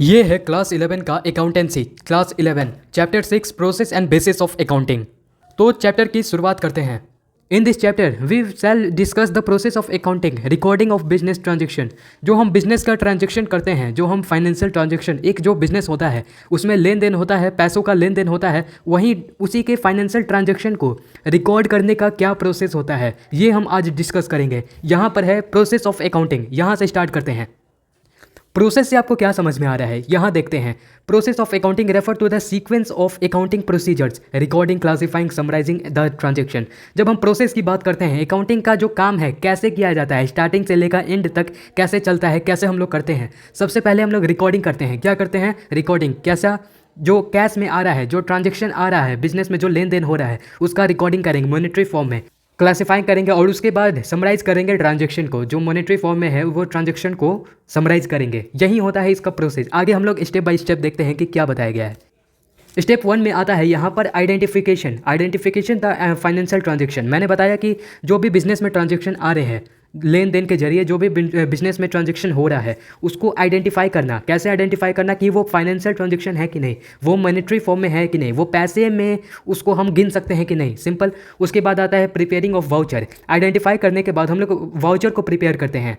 ये है क्लास 11 का accountancy class 11 chapter 6 process and basis of accounting. तो चैप्टर की शुरुआत करते हैं। In this chapter we shall discuss the process of accounting recording of business transaction. जो हम बिजनेस का ट्रांजेक्शन करते हैं, जो हम फाइनेंशियल ट्रांजेक्शन, एक जो बिजनेस होता है उसमें लेन देन होता है, पैसों का लेन देन होता है, वहीं उसी के फाइनेंशियल ट्रांजेक्शन को रिकॉर्ड करने का क्या प्रोसेस होता है ये हम आज डिस्कस करेंगे। यहाँ पर है प्रोसेस ऑफ अकाउंटिंग। यहाँ से स्टार्ट करते हैं। प्रोसेस से आपको क्या समझ में आ रहा है यहाँ देखते हैं। Process of accounting refer to the sequence of accounting procedures recording classifying summarising the transaction. जब हम प्रोसेस की बात करते हैं, अकाउंटिंग का जो काम है कैसे किया जाता है, स्टार्टिंग से लेकर एंड तक कैसे चलता है, कैसे हम लोग करते हैं। सबसे पहले हम लोग रिकॉर्डिंग करते हैं। क्या करते हैं? रिकॉर्डिंग। कैसा? जो कैश में आ रहा है, जो ट्रांजेक्शन आ रहा है, बिजनेस में जो लेन देन हो रहा है उसका रिकॉर्डिंग करेंगे मॉनेटरी फॉर्म में, क्लासिफाई करेंगे और उसके बाद समराइज करेंगे ट्रांजेक्शन को। जो मॉनेटरी फॉर्म में है वो ट्रांजेक्शन को समराइज करेंगे। यही होता है इसका प्रोसेस। आगे हम लोग स्टेप बाय स्टेप देखते हैं कि क्या बताया गया है। स्टेप 1 में आता है यहाँ पर identification. Identification the financial transaction. मैंने बताया कि जो भी बिजनेस में ट्रांजेक्शन आ रहे हैं, लेन देन के जरिए जो भी बिजनेस में ट्रांजेक्शन हो रहा है उसको आइडेंटिफाई करना। कैसे आइडेंटिफाई करना कि वो फाइनेंशियल ट्रांजेक्शन है कि नहीं, वो मॉनेटरी फॉर्म में है कि नहीं, वो पैसे में उसको हम गिन सकते हैं कि नहीं। सिंपल। उसके बाद आता है प्रिपेयरिंग ऑफ वाउचर। आइडेंटिफाई करने के बाद हम लोग वाउचर को प्रिपेयर करते हैं।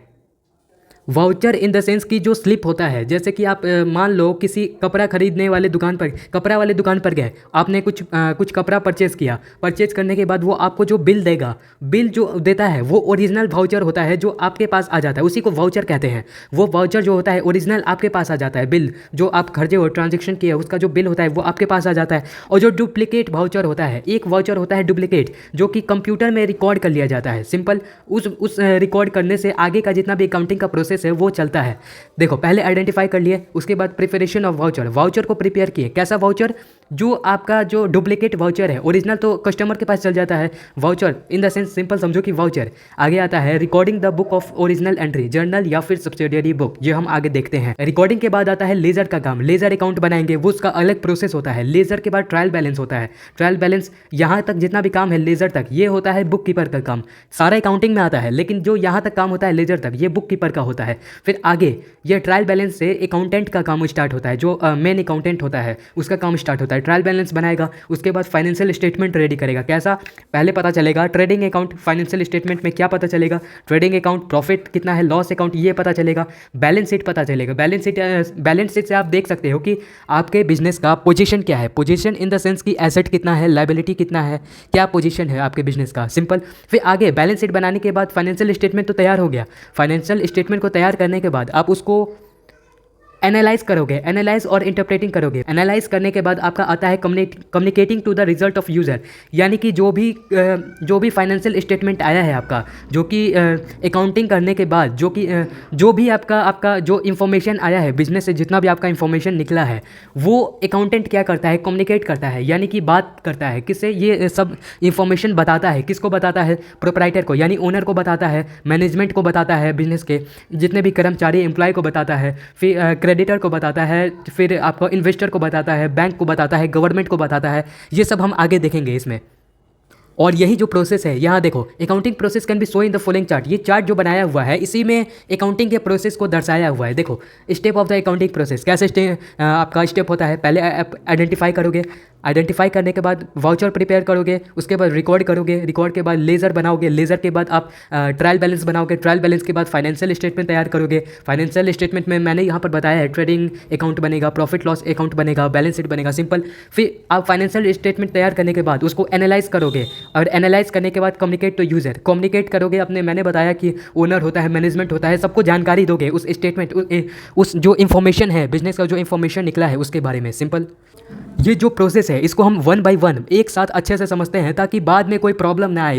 वाउचर इन द सेंस कि जो स्लिप होता है, जैसे कि आप मान लो किसी कपड़ा खरीदने वाले दुकान पर, कपड़ा वाले दुकान पर गए, आपने कुछ कपड़ा परचेज़ किया। परचेज़ करने के बाद वो आपको जो बिल देगा, बिल जो देता है वो ओरिजिनल वाउचर होता है जो आपके पास आ जाता है, उसी को वाउचर कहते हैं। वो वाउचर जो होता है ओरिजिनल आपके पास आ जाता है। बिल जो आप खर्चे हो, ट्रांजेक्शन किया, उसका जो बिल होता है वो आपके पास आ जाता है। और जो डुप्लीकेट वाउचर होता है, एक वाउचर होता है डुप्लीकेट जो कि कंप्यूटर में रिकॉर्ड कर लिया जाता है। सिंपल। उस रिकॉर्ड करने से आगे का जितना भी अकाउंटिंग का प्रोसेस है वो चलता है। देखो, पहले आइडेंटिफाई कर लिए, उसके बाद प्रिपरेशन ऑफ वाउचर। वाउचर को प्रिपेयर किए। कैसा वाउचर? जो आपका जो डुप्लीकेट वाउचर है, ओरिजिनल तो कस्टमर के पास चल जाता है, voucher in the sense simple समझो कि वाउचर। आगे आता है recording the book of original entry, journal या फिर सब्सिडियरी बुक। ये हम आगे देखते हैं। रिकॉर्डिंग के बाद आता है लेजर का काम। लेजर अकाउंट बनाएंगे, वो उसका अलग प्रोसेस होता है। लेजर के बाद ट्रायल बैलेंस होता है। ट्रायल बैलेंस यहाँ तक जितना भी काम है लेजर तक, ये होता है बुक कीपर का काम। सारा अकाउंटिंग में आता है लेकिन जो यहाँ तक काम होता है लेजर तक, ये बुक कीपर का होता है। फिर आगे ये ट्रायल बैलेंस से अकाउंटेंट का काम स्टार्ट होता है। जो मेन अकाउंटेंट होता है उसका काम स्टार्ट होता है। ट्रायल बैलेंस बनाएगा, उसके बाद फाइनेंशियल स्टेटमेंट रेडी करेगा। कैसा? पहले पता चलेगा ट्रेडिंग अकाउंट। फाइनेंशियल स्टेटमेंट में क्या पता चलेगा? ट्रेडिंग अकाउंट, प्रॉफिट कितना है, लॉस अकाउंट, ये पता चलेगा। बैलेंस शीट पता चलेगा। बैलेंस शीट से आप देख सकते हो कि आपके बिजनेस का पोजीशन क्या है। पोजीशन इन द सेंस कि एसेट कितना है, लायबिलिटी कितना है, क्या पोजीशन है आपके बिजनेस का। सिंपल। फिर आगे बैलेंस शीट बनाने के बाद फाइनेंशियल स्टेटमेंट तो तैयार हो गया। फाइनेंशियल स्टेटमेंट को तैयार करने के बाद आप उसको एनालाइज करोगे, एनालाइज और इंटरप्रेटिंग करोगे। एनालाइज करने के बाद आपका आता है communicating to the result of user. यानी कि जो भी फाइनेंशियल स्टेटमेंट आया है आपका, जो कि अकाउंटिंग करने के बाद जो भी आपका जो इन्फॉर्मेशन आया है बिजनेस से, जितना भी आपका इन्फॉर्मेशन निकला है वो अकाउंटेंट क्या करता है? कम्युनिकेट करता है, यानी कि बात करता है। किससे? ये सब इन्फॉर्मेशन बताता है। किसको बताता है? प्रोप्राइटर को, यानी ओनर को बताता है, मैनेजमेंट को बताता है, बिजनेस के जितने भी कर्मचारी एम्प्लॉय को बताता है, फिर क्रेडिटर को बताता है, फिर आपको इन्वेस्टर को बताता है, बैंक को बताता है, गवर्नमेंट को बताता है। ये सब हम आगे देखेंगे इसमें। और यही जो प्रोसेस है, यहाँ देखो, accounting process can be show in the following chart. ये चार्ट जो बनाया हुआ है इसी में अकाउंटिंग के प्रोसेस को दर्शाया हुआ है। देखो, step of the accounting process कैसे आपका स्टेप होता है। पहले आप आइडेंटिफाई करोगे, आइडेंटिफाई करने के बाद वाउचर प्रिपेयर करोगे, उसके बाद रिकॉर्ड करोगे, रिकॉर्ड के बाद लेजर बनाओगे, लेजर के बाद आप ट्रायल बैलेंस बनाओगे, ट्रायल बैलेंस के बाद फाइनेंशियल स्टेटमेंट तैयार करोगे। फाइनेंशियल स्टेटमेंट में मैंने यहाँ पर बताया है ट्रेडिंग अकाउंट बनेगा, प्रॉफिट लॉस अकाउंट बनेगा, बैलेंस शीट बनेगा। सिंपल। फिर आप फाइनेंशियल स्टेटमेंट तैयार करने के बाद उसको एनालाइज करोगे और एनालाइज करने के बाद कम्युनिकेट टू यूज़र, कम्युनिकेट करोगे अपने। मैंने बताया कि ओनर होता है, मैनेजमेंट होता है, सबको जानकारी दोगे उस स्टेटमेंट, उस जो इन्फॉर्मेशन है बिजनेस का, जो इन्फॉर्मेशन निकला है उसके बारे में। सिंपल। ये जो प्रोसेस है इसको हम वन बाय वन एक साथ अच्छे से समझते हैं ताकि बाद में कोई प्रॉब्लम ना आए,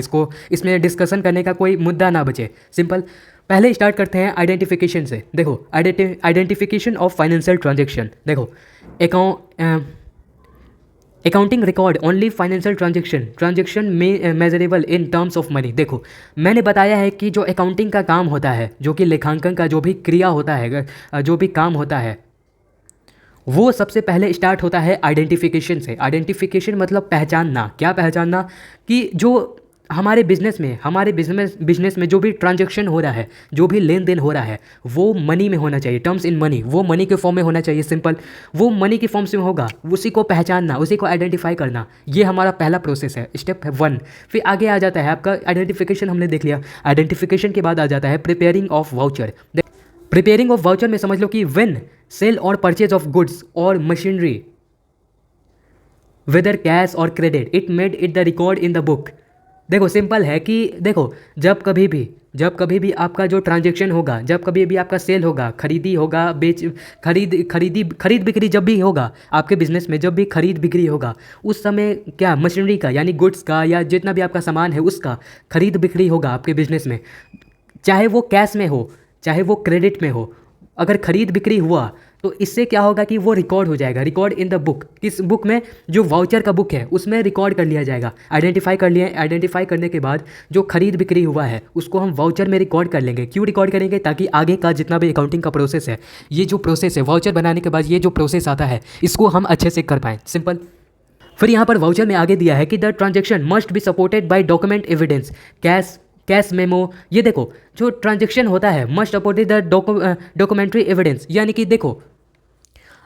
इसमें डिस्कशन करने का कोई मुद्दा ना बचे। सिंपल। पहले स्टार्ट करते हैं आइडेंटिफिकेशन से। देखो, आइडेंटिफिकेशन ऑफ फाइनेंशियल ट्रांजेक्शन। देखो, accounting record only financial transaction में measurable in terms of money. देखो, मैंने बताया है कि जो अकाउंटिंग का काम होता है, जो कि लेखांकन का जो भी क्रिया होता है, जो भी काम होता है, वो सबसे पहले स्टार्ट होता है आइडेंटिफिकेशन से। आइडेंटिफिकेशन मतलब पहचानना। क्या पहचानना? कि जो हमारे बिजनेस में जो भी ट्रांजैक्शन हो रहा है, जो भी लेन देन हो रहा है, वो मनी में होना चाहिए, टर्म्स इन मनी, वो मनी के फॉर्म में होना चाहिए। सिंपल, वो मनी के फॉर्म से होगा, उसी को पहचानना, उसी को आइडेंटिफाई करना, ये हमारा पहला प्रोसेस है, स्टेप 1। फिर आगे आ जाता है आपका आइडेंटिफिकेशन, हमने देख लिया। आइडेंटिफिकेशन के बाद आ जाता है preparing of voucher. Preparing of voucher में समझ लो कि व्हेन सेल और परचेज ऑफ गुड्स और मशीनरी वेदर कैश और credit it made it the record in the book. देखो सिंपल है कि देखो, जब कभी भी आपका जो ट्रांजैक्शन होगा, जब कभी भी आपका सेल होगा, खरीदी होगा, खरीद बिक्री जब भी होगा आपके बिजनेस में, जब भी खरीद बिक्री होगा, उस समय क्या मशीनरी का यानी गुड्स का या जितना भी आपका सामान है उसका खरीद बिक्री होगा आपके बिजनेस में, चाहे वो कैश में हो चाहे वो क्रेडिट में हो। अगर खरीद बिक्री हुआ तो इससे क्या होगा कि वो रिकॉर्ड हो जाएगा, रिकॉर्ड इन द बुक। किस बुक में? जो वाउचर का बुक है उसमें रिकॉर्ड कर लिया जाएगा। आइडेंटिफाई करने के बाद जो खरीद बिक्री हुआ है उसको हम वाउचर में रिकॉर्ड कर लेंगे। क्यों रिकॉर्ड करेंगे? ताकि आगे का जितना भी अकाउंटिंग का प्रोसेस है, ये जो प्रोसेस है वाउचर बनाने के बाद ये जो प्रोसेस आता है, इसको हम अच्छे से कर पाएँ। सिंपल। फिर यहाँ पर वाउचर में आगे दिया है कि the transaction must be supported by document evidence, cash memo. ये देखो, जो ट्रांजेक्शन होता है must supported the documentary evidence, यानी कि देखो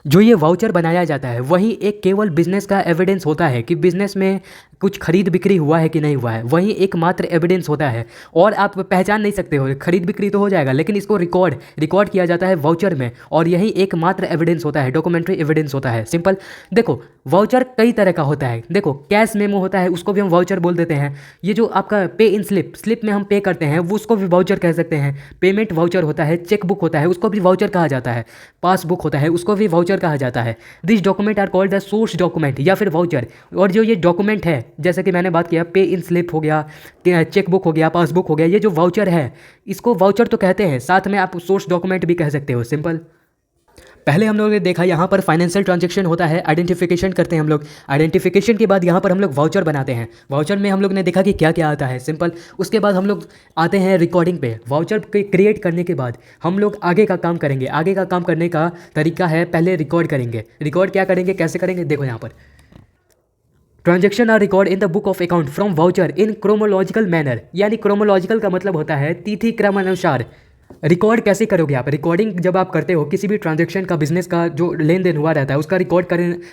जो ये वाउचर बनाया जाता है वही एक केवल बिजनेस का एविडेंस होता है कि बिजनेस में कुछ खरीद बिक्री हुआ है कि नहीं हुआ है, वही एकमात्र एविडेंस होता है। और आप पहचान नहीं सकते हो, खरीद बिक्री तो हो जाएगा लेकिन इसको रिकॉर्ड किया जाता है वाउचर में, और यही एकमात्र एविडेंस होता है, डॉक्यूमेंट्री एविडेंस होता है। सिंपल। देखो वाउचर कई तरह का होता है। देखो कैश मेमो होता है, उसको भी हम वाउचर बोल देते हैं। ये जो आपका पे इन स्लिप में हम पे करते हैं वो उसको भी वाउचर कह सकते हैं। पेमेंट वाउचर होता है, चेक बुक होता है उसको भी वाउचर कहा जाता है, पासबुक होता है उसको भी वाउचर कहा जाता है। This document are called the source document या फिर वाउचर। और जो ये डॉक्यूमेंट है, जैसे कि मैंने बात किया, पे इन स्लिप हो गया, चेक बुक हो गया, पासबुक हो गया, ये जो वाउचर है इसको वाउचर तो कहते हैं, साथ में आप सोर्स डॉक्यूमेंट भी कह सकते हो। सिंपल। पहले हम लोगों ने देखा यहाँ पर फाइनेंशियल ट्रांजैक्शन होता है, आइडेंटिफिकेशन करते हैं हम लोग। आइडेंटिफिकेशन के बाद यहाँ पर हम लोग वाउचर बनाते हैं। वाउचर में हम लोग ने देखा कि क्या क्या आता है। सिंपल। उसके बाद हम लोग आते हैं रिकॉर्डिंग पे। वाउचर क्रिएट करने के बाद हम लोग आगे का काम करेंगे। आगे का काम करने का तरीका है, पहले रिकॉर्ड करेंगे। रिकॉर्ड क्या करेंगे, कैसे करेंगे, देखो यहाँ पर transaction are record in the book of account from voucher in chronological manner, यानी क्रोमोलॉजिकल का मतलब होता है तिथि क्रम अनुसार। रिकॉर्ड कैसे करोगे आप? रिकॉर्डिंग जब आप करते हो किसी भी ट्रांजैक्शन का, बिजनेस का जो लेन देन हुआ रहता है उसका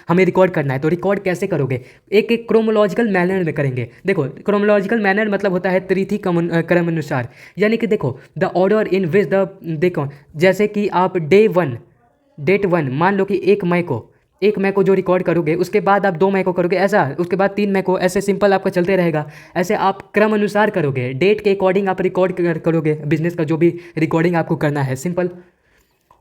हमें रिकॉर्ड करना है, तो रिकॉर्ड कैसे करोगे? एक एक क्रोमोलॉजिकल मैनर में करेंगे। देखो क्रोमोलॉजिकल मैनर मतलब होता है तिथि क्रम अनुसार, यानी कि देखो द ऑर्डर इन विच देखो जैसे कि आप डेट वन मान लो कि 1 मई को जो रिकॉर्ड करोगे, उसके बाद आप 2 मई को करोगे ऐसा, उसके बाद 3 मई को, ऐसे सिंपल आपका चलते रहेगा। ऐसे आप क्रम अनुसार करोगे, डेट के अकॉर्डिंग आप रिकॉर्ड करोगे बिजनेस का जो भी रिकॉर्डिंग आपको करना है। सिंपल।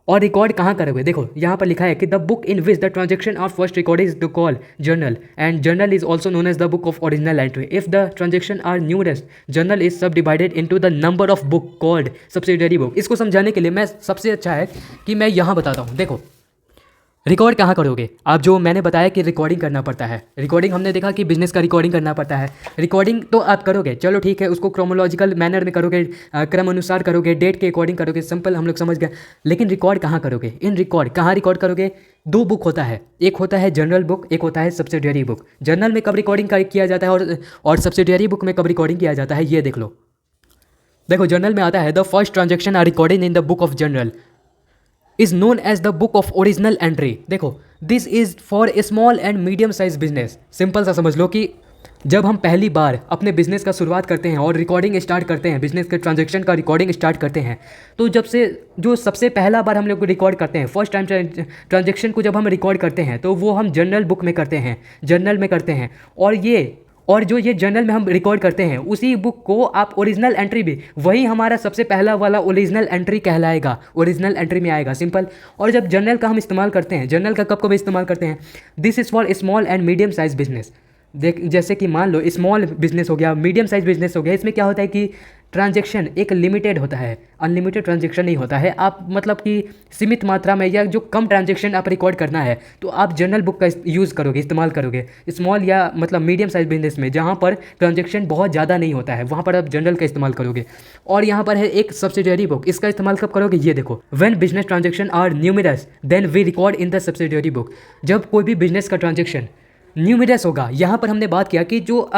और रिकॉर्ड कहाँ करोगे? देखो यहाँ पर लिखा है कि the book in which the transaction are first record is the call journal, and journal is also known as the book of original entry. If the transaction are numerous, journal is subdivided into the number of book called subsidiary book. इसको समझाने के लिए मैं सबसे अच्छा है कि मैं यहाँ बताता हूँ। देखो रिकॉर्ड कहाँ करोगे आप? जो मैंने बताया कि रिकॉर्डिंग करना पड़ता है। रिकॉर्डिंग हमने देखा कि बिजनेस का रिकॉर्डिंग करना पड़ता है। रिकॉर्डिंग तो आप करोगे, चलो ठीक है, उसको क्रोमोलॉजिकल मैनर में करोगे, क्रम अनुसार करोगे, डेट के अकॉर्डिंग करोगे। सिंपल, हम लोग समझ गए। लेकिन रिकॉर्ड कहाँ करोगे? इन रिकॉर्ड कहाँ रिकॉर्ड करोगे? 2 बुक होता है, एक होता है जनरल बुक, एक होता है सब्सिडियरी बुक। जनरल में कब रिकॉर्डिंग किया जाता है और सब्सिडियरी बुक में कब रिकॉर्डिंग किया जाता है, ये देख लो। देखो जनरल में आता है the first transaction are recorded in the book of journal is known as the book of original entry. देखो this is for a small and medium size business. Simple सा समझ लो कि जब हम पहली बार अपने बिजनेस का शुरुआत करते हैं और रिकॉर्डिंग स्टार्ट करते हैं, बिजनेस के ट्रांजैक्शन का रिकॉर्डिंग स्टार्ट करते हैं, तो जो सबसे पहला बार हम लोग रिकॉर्ड करते हैं, फर्स्ट टाइम ट्रांजैक्शन को जब हम रिकॉर्ड करते हैं तो वो हम जर्नल बुक में करते हैं, जर्नल में करते हैं। और जो ये जर्नल में हम रिकॉर्ड करते हैं उसी बुक को आप ओरिजिनल एंट्री भी, वही हमारा सबसे पहला वाला ओरिजिनल एंट्री कहलाएगा, ओरिजिनल एंट्री में आएगा। सिंपल। और जब जर्नल का हम इस्तेमाल करते हैं, जर्नल का कब इस्तेमाल करते हैं? This is for small and medium size business. जैसे कि मान लो स्मॉल बिजनेस हो गया, मीडियम साइज बिजनेस हो गया, इसमें क्या होता है कि ट्रांजैक्शन एक लिमिटेड होता है, अनलिमिटेड ट्रांजैक्शन नहीं होता है। आप मतलब कि सीमित मात्रा में या जो कम ट्रांजैक्शन आप रिकॉर्ड करना है तो आप जर्नल बुक का यूज़ करोगे, इस्तेमाल करोगे। स्मॉल या मतलब मीडियम साइज बिजनेस में जहाँ पर ट्रांजैक्शन बहुत ज़्यादा नहीं होता है वहाँ पर आप जर्नल का इस्तेमाल करोगे। और यहाँ पर है एक सब्सिडियरी बुक, इसका इस्तेमाल कब करोगे? ये देखो, when business transaction are numerous then we record in the subsidiary book. जब कोई भी बिजनेस का ट्रांजैक्शन न्यूमिरस होगा। यहाँ पर हमने बात किया कि जो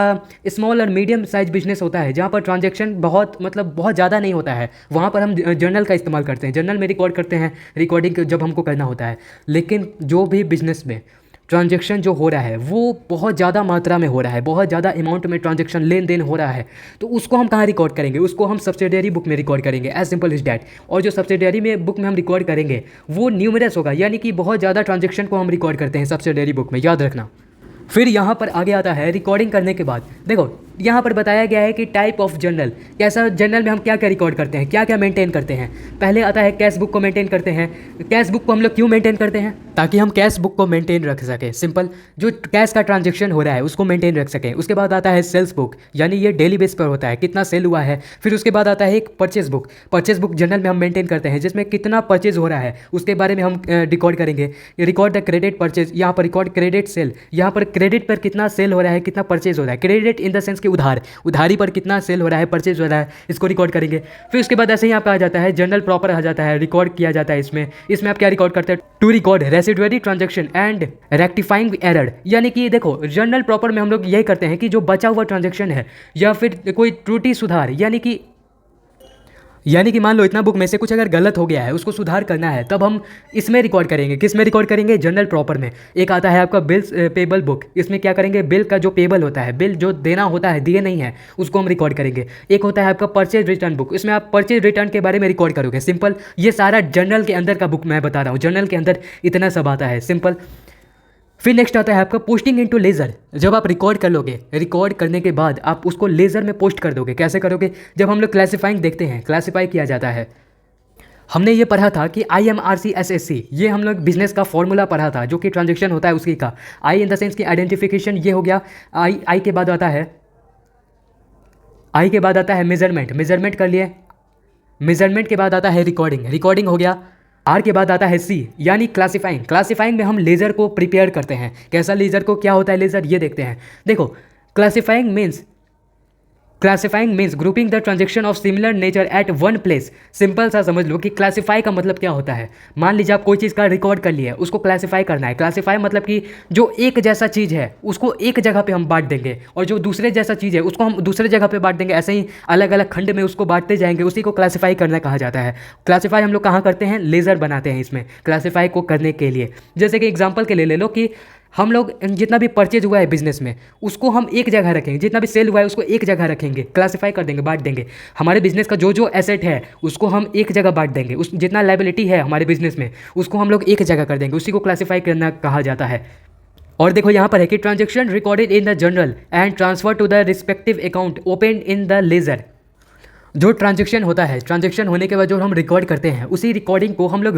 स्मॉल और मीडियम साइज बिजनेस होता है, जहाँ पर ट्रांजैक्शन बहुत मतलब बहुत ज़्यादा नहीं होता है, वहाँ पर हम जर्नल का इस्तेमाल करते हैं, जर्नल में रिकॉर्ड करते हैं, रिकॉर्डिंग जब हमको करना होता है। लेकिन जो भी बिजनेस में ट्रांजैक्शन जो हो रहा है वो बहुत ज़्यादा मात्रा में हो रहा है, बहुत ज़्यादा अमाउंट में ट्रांजैक्शन लेन देन हो रहा है, तो उसको हम कहाँ रिकॉर्ड करेंगे? उसको हम सब्सिडियरी बुक में रिकॉर्ड करेंगे, एज सिंपल इज डैट। और जो सब्सिडियरी में बुक में हम रिकॉर्ड करेंगे वो न्यूमरस होगा, यानी कि बहुत ज़्यादा ट्रांजैक्शन को हम रिकॉर्ड करते हैं सब्सिडियरी बुक में, याद रखना। फिर यहाँ पर आगे आता है रिकॉर्डिंग करने के बाद। देखो यहाँ पर बताया गया है कि टाइप ऑफ जर्नल, कैसा जर्नल में हम क्या क्या रिकॉर्ड करते हैं, क्या क्या मेंटेन करते हैं। पहले आता है कैश बुक को मेंटेन करते हैं। कैश बुक को हम लोग क्यों मेंटेन करते हैं? ताकि हम कैश बुक को मेंटेन रख सकें, सिंपल। जो कैश का ट्रांजेक्शन हो रहा है उसको मेंटेन रख सकें। उसके बाद आता है सेल्स बुक, यानी ये डेली बेस पर होता है, कितना सेल हुआ है। फिर उसके बाद आता है एक purchase book. Purchase book journal में हम मेंटेन करते हैं, जिसमें कितना परचेज हो रहा है उसके बारे में हम रिकॉर्ड करेंगे। रिकॉर्ड द क्रेडिट परचेज, यहाँ पर रिकॉर्ड क्रेडिट सेल, यहाँ पर क्रेडिट पर कितना सेल हो रहा है, कितना परचेज हो रहा है। क्रेडिट इन द सेंस कि उधारी पर कितना सेल हो रहा है, परचेज हो रहा है, इसको रिकॉर्ड करेंगे। फिर उसके बाद ऐसे ही यहाँ पे आ जाता है जर्नल प्रॉपर आ जाता है, रिकॉर्ड किया जाता है। इसमें आप क्या रिकॉर्ड करते हैं? To record residuary transaction and rectifying error, यानी कि देखो जर्नल प्रॉपर में हम लोग यही करते हैं कि जो बचा हुआ ट्रांजैक्शन है या फिर कोई त्रुटि सुधार, यानी कि मान लो इतना बुक में से कुछ अगर गलत हो गया है, उसको सुधार करना है, तब हम इसमें रिकॉर्ड करेंगे। किस में रिकॉर्ड करेंगे? जर्नल प्रॉपर में। एक आता है आपका बिल्स पेबल बुक, इसमें क्या करेंगे? बिल का जो पेबल होता है, बिल जो देना होता है, दिए नहीं है, उसको हम रिकॉर्ड करेंगे। एक होता है आपका परचेज रिटर्न बुक, इसमें आप परचेज रिटर्न के बारे में रिकॉर्ड करोगे, सिंपल। ये सारा जर्नल के अंदर का बुक मैं बता रहा हूँ, जर्नल के अंदर इतना सब आता है, सिंपल। फिर नेक्स्ट आता है आपका पोस्टिंग इनटू लेज़र। जब आप रिकॉर्ड कर लोगे, रिकॉर्ड करने के बाद आप उसको लेज़र में पोस्ट कर दोगे। कैसे करोगे? जब हम लोग क्लासीफाइंग देखते हैं, क्लासीफाई किया जाता है। हमने ये पढ़ा था कि IMRC-SSC, ये हम लोग बिजनेस का फॉर्मूला पढ़ा था, जो कि ट्रांजेक्शन होता है उसकी का। आई इन द सेंस की आइडेंटिफिकेशन, ये हो गया। आई के बाद आता है मेजरमेंट, मेजरमेंट कर लिए। मेजरमेंट के बाद आता है रिकॉर्डिंग, रिकॉर्डिंग हो गया। आर के बाद आता है सी, यानी क्लासीफाइंग। क्लासीफाइंग में हम लेज़र को प्रिपेयर करते हैं। कैसा लेज़र को, क्या होता है लेज़र, ये देखते हैं। देखो classifying means grouping the transaction of similar nature eight one place. Simple सा समझ लो कि क्लासीफाई का मतलब क्या होता है। मान लीजिए आप कोई चीज़ का रिकॉर्ड कर लिया है, उसको क्लासीफाई करना है। क्लासीफाई मतलब कि जो एक जैसा चीज़ है उसको एक जगह पे हम बांट देंगे, और जो दूसरे जैसा चीज़ है उसको हम दूसरे जगह पे बांट देंगे। ऐसे ही अलग अलग खंड में उसको बांटते जाएंगे, उसी को क्लासीफाई करना कहा जाता है। क्लासीफाई हम लोग कहाँ करते हैं? लेज़र बनाते हैं इसमें, क्लासीफाई को करने के लिए। जैसे कि एग्जाम्पल के लिए ले लो कि हम लोग जितना भी परचेज हुआ है बिजनेस में, उसको हम एक जगह रखेंगे, जितना भी सेल हुआ है उसको एक जगह रखेंगे, क्लासीफाई कर देंगे, बांट देंगे। हमारे बिजनेस का जो जो एसेट है उसको हम एक जगह बांट देंगे, उस जितना लायबिलिटी है हमारे बिजनेस में उसको हम लोग एक जगह कर देंगे, उसी को क्लासीफाई करना कहा जाता है। और देखो यहाँ पर है कि transaction recorded in the journal and transfer to the respective account open in the ledger. जो ट्रांजेक्शन होता है, ट्रांजेक्शन होने के बाद जो हम रिकॉर्ड करते हैं, उसी रिकॉर्डिंग को हम लोग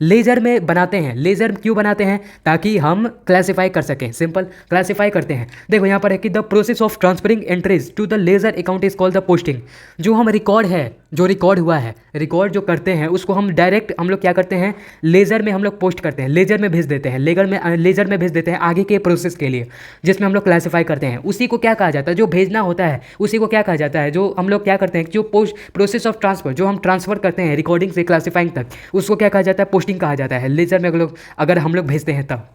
लेज़र में बनाते हैं। लेज़र क्यों बनाते हैं? ताकि हम क्लासीफाई कर सकें, सिंपल, क्लासीफाई करते हैं। देखो यहाँ पर है कि the process of transferring entries to the ledger account is called the posting. जो हम रिकॉर्ड है, जो रिकॉर्ड हुआ है, रिकॉर्ड जो करते हैं उसको हम डायरेक्ट हम लोग क्या करते हैं? लेज़र में हम लोग पोस्ट करते हैं, लेज़र में भेज देते हैं, लेज़र में भेज देते हैं आगे के प्रोसेस के लिए, जिसमें हम लोग क्लासीफाई करते हैं। उसी को क्या कहा जाता है? जो भेजना होता है उसी को क्या कहा जाता है? जो हम लोग क्या करते हैं, जो प्रोसेस ऑफ ट्रांसफर, जो हम ट्रांसफर करते हैं रिकॉर्डिंग से क्लासीफाइंग तक, उसको क्या कहा जाता है? पोस्टिंग कहा जाता है। लेज़र में अगर हम लोग भेजते हैं तब।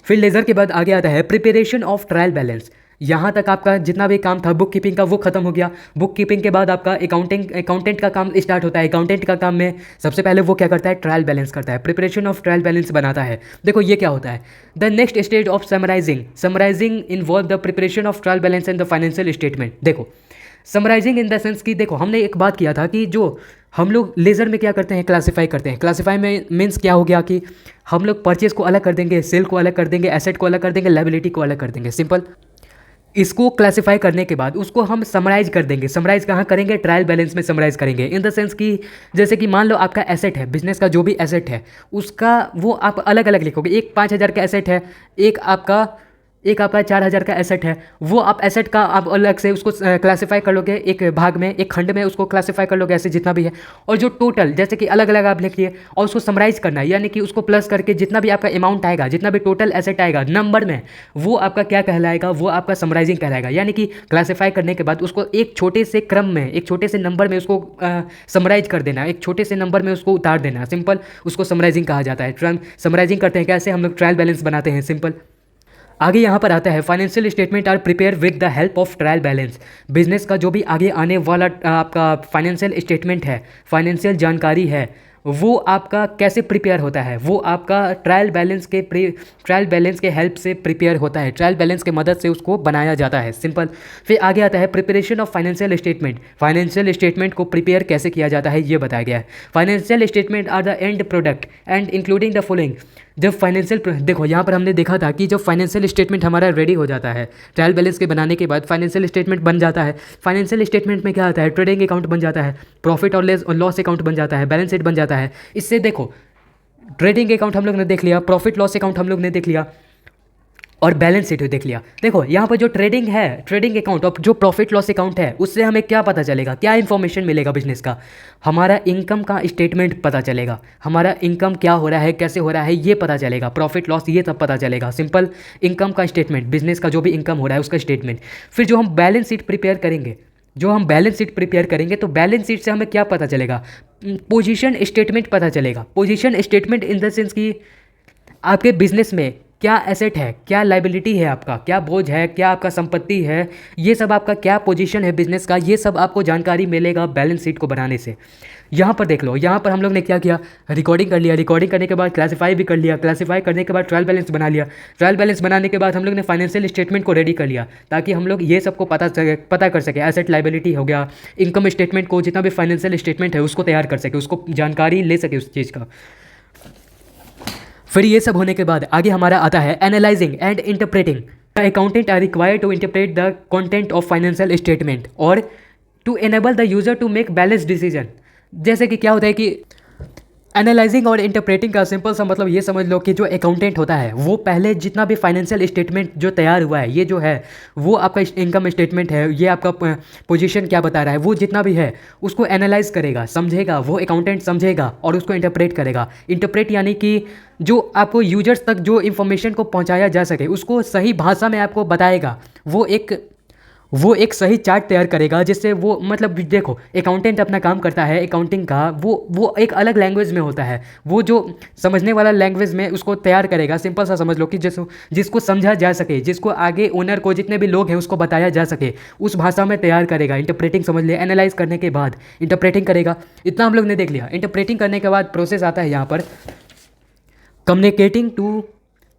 फिर लेज़र के बाद आगे आता है प्रिपरेशन ऑफ ट्रायल बैलेंस। यहाँ तक आपका जितना भी काम था बुक कीपिंग का वो खत्म हो गया। बुक कीपिंग के बाद आपका अकाउंटेंट का काम स्टार्ट होता है। अकाउंटेंट का काम में सबसे पहले वो क्या करता है? ट्रायल बैलेंस करता है, प्रिपरेशन ऑफ ट्रायल बैलेंस बनाता है। देखो ये क्या होता है? The next stage of summarising involve the preparation of trial balance and the financial statement. देखो समराइजिंग इन द सेंस कि देखो हमने एक बात किया था कि जो हम लोग लेज़र में क्या करते हैं? क्लासीफाई करते हैं। क्लासीफाई में मीन्स क्या हो गया कि हम लोग परचेज को अलग कर देंगे, सेल को अलग कर देंगे, एसेट को अलग कर देंगे, लायबिलिटी को अलग कर देंगे, सिंपल। इसको क्लासीफाई करने के बाद उसको हम समराइज कर देंगे। समराइज कहाँ करेंगे? ट्रायल बैलेंस में समराइज करेंगे। इन द सेंस कि जैसे कि मान लो आपका एसेट है, बिजनेस का जो भी एसेट है उसका वो आप अलग अलग लिखोगे। एक 5,000 का एसेट है, एक आपका 4,000 का एसेट है। वो आप एसेट का आप अलग से उसको क्लासीफाई कर लोगे, एक भाग में, एक खंड में उसको क्लासीफाई कर लोगे, ऐसे जितना भी है। और जो टोटल जैसे कि अलग अलग आप लिख लिए और उसको समराइज करना है, यानी कि उसको प्लस करके जितना भी आपका अमाउंट आएगा, जितना भी टोटल एसेट आएगा नंबर में, वो आपका क्या कहलाएगा? वो आपका समराइजिंग कहलाएगा। यानी कि क्लासीफाई करने के बाद उसको एक छोटे से क्रम में, एक छोटे से नंबर में उसको समराइज कर देना, एक छोटे से नंबर में उसको उतार देना, सिंपल। उसको समराइजिंग कहा जाता है। समराइजिंग करते हैं कैसे? हम लोग ट्रायल बैलेंस बनाते हैं, सिंपल। आगे यहाँ पर आता है financial statement are prepare with the help of trial balance. Business का जो भी आगे आने वाला आपका फाइनेंशियल स्टेटमेंट है, फाइनेंशियल जानकारी है, वो आपका कैसे प्रिपेयर होता है, वो आपका ट्रायल बैलेंस के हेल्प से प्रिपेयर होता है, ट्रायल बैलेंस के मदद से उसको बनाया जाता है, सिंपल। फिर आगे आता है preparation of financial statement. Financial statement को प्रिपेयर कैसे किया जाता है ये बताया गया है। Financial statement are the end product and including the following. जब देखो यहाँ पर हमने देखा था कि जब फाइनेंशियल स्टेटमेंट हमारा रेडी हो जाता है, ट्रायल बैलेंस के बनाने के बाद फाइनेंशियल स्टेटमेंट बन जाता है। फाइनेंशियल स्टेटमेंट में क्या आता है, ट्रेडिंग अकाउंट बन जाता है, प्रॉफिट और लॉस अकाउंट बन जाता है, बैलेंस शीट बन जाता है। इससे देखो ट्रेडिंग अकाउंट हम लोग ने देख लिया, प्रॉफिट लॉस अकाउंट हम लोग ने देख लिया और बैलेंस शीट देख लिया। देखो यहाँ पर जो ट्रेडिंग है, ट्रेडिंग अकाउंट और जो प्रॉफिट लॉस अकाउंट है, उससे हमें क्या पता चलेगा, क्या इन्फॉर्मेशन मिलेगा बिजनेस का, हमारा इनकम का स्टेटमेंट पता चलेगा, हमारा इनकम क्या हो रहा है, कैसे हो रहा है ये पता चलेगा, प्रॉफिट लॉस ये सब पता चलेगा, सिंपल। इनकम का स्टेटमेंट, बिजनेस का जो भी इनकम हो रहा है उसका स्टेटमेंट। फिर जो हम बैलेंस शीट प्रिपेयर करेंगे तो बैलेंस शीट से हमें क्या पता चलेगा, पोजीशन स्टेटमेंट पता चलेगा। Position statement in the sense कि आपके बिजनेस में क्या एसेट है, क्या लाइबिलिटी है, आपका क्या बोझ है, क्या आपका संपत्ति है, ये सब आपका क्या पोजीशन है बिजनेस का, ये सब आपको जानकारी मिलेगा बैलेंस शीट को बनाने से। यहाँ पर देख लो, यहाँ पर हम लोग ने क्या किया, रिकॉर्डिंग कर लिया, रिकॉर्डिंग करने के बाद क्लासीफाई भी कर लिया, क्लासीफाई करने के बाद ट्रायल बैलेंस बना लिया, ट्रायल बैलेंस बनाने के बाद हम लोग ने फाइनेंशियल स्टेटमेंट को रेडी कर लिया, ताकि हम लोग ये सबको पता कर सके, एसेट लाइबिलिटी हो गया, इनकम स्टेटमेंट को, जितना भी फाइनेंशियल स्टेटमेंट है उसको तैयार कर सके, उसको जानकारी ले सके उस चीज़ का। फिर ये सब होने के बाद आगे हमारा आता है analysing and interpreting. The accountant are required to interpret the content of financial statement और to enable the user to make balance decision. जैसे कि क्या होता है कि एनालाइजिंग और इंटरप्रेटिंग का सिंपल सा मतलब ये समझ लो कि जो अकाउंटेंट होता है वो पहले जितना भी फाइनेंशियल स्टेटमेंट जो तैयार हुआ है, ये जो है वो आपका इनकम स्टेटमेंट है, ये आपका पोजीशन क्या बता रहा है, वो जितना भी है उसको एनालाइज करेगा, समझेगा, वो अकाउंटेंट समझेगा और उसको इंटरप्रेट करेगा। इंटरप्रेट यानी कि जो आपको यूजर्स तक जो इन्फॉर्मेशन को पहुंचाया जा सके उसको सही भाषा में आपको बताएगा। वो एक सही चार्ट तैयार करेगा, जिससे वो मतलब देखो अकाउंटेंट अपना काम करता है अकाउंटिंग का, वो एक अलग लैंग्वेज में होता है, वो जो समझने वाला लैंग्वेज में उसको तैयार करेगा। सिंपल सा समझ लो कि जिसको समझा जा सके, जिसको आगे ओनर को, जितने भी लोग हैं उसको बताया जा सके, उस भाषा में तैयार करेगा। इंटरप्रेटिंग समझ लिया, एनालाइज करने के बाद इंटरप्रेटिंग करेगा, इतना हम लोग ने देख लिया। इंटरप्रेटिंग करने के बाद प्रोसेस आता है यहाँ पर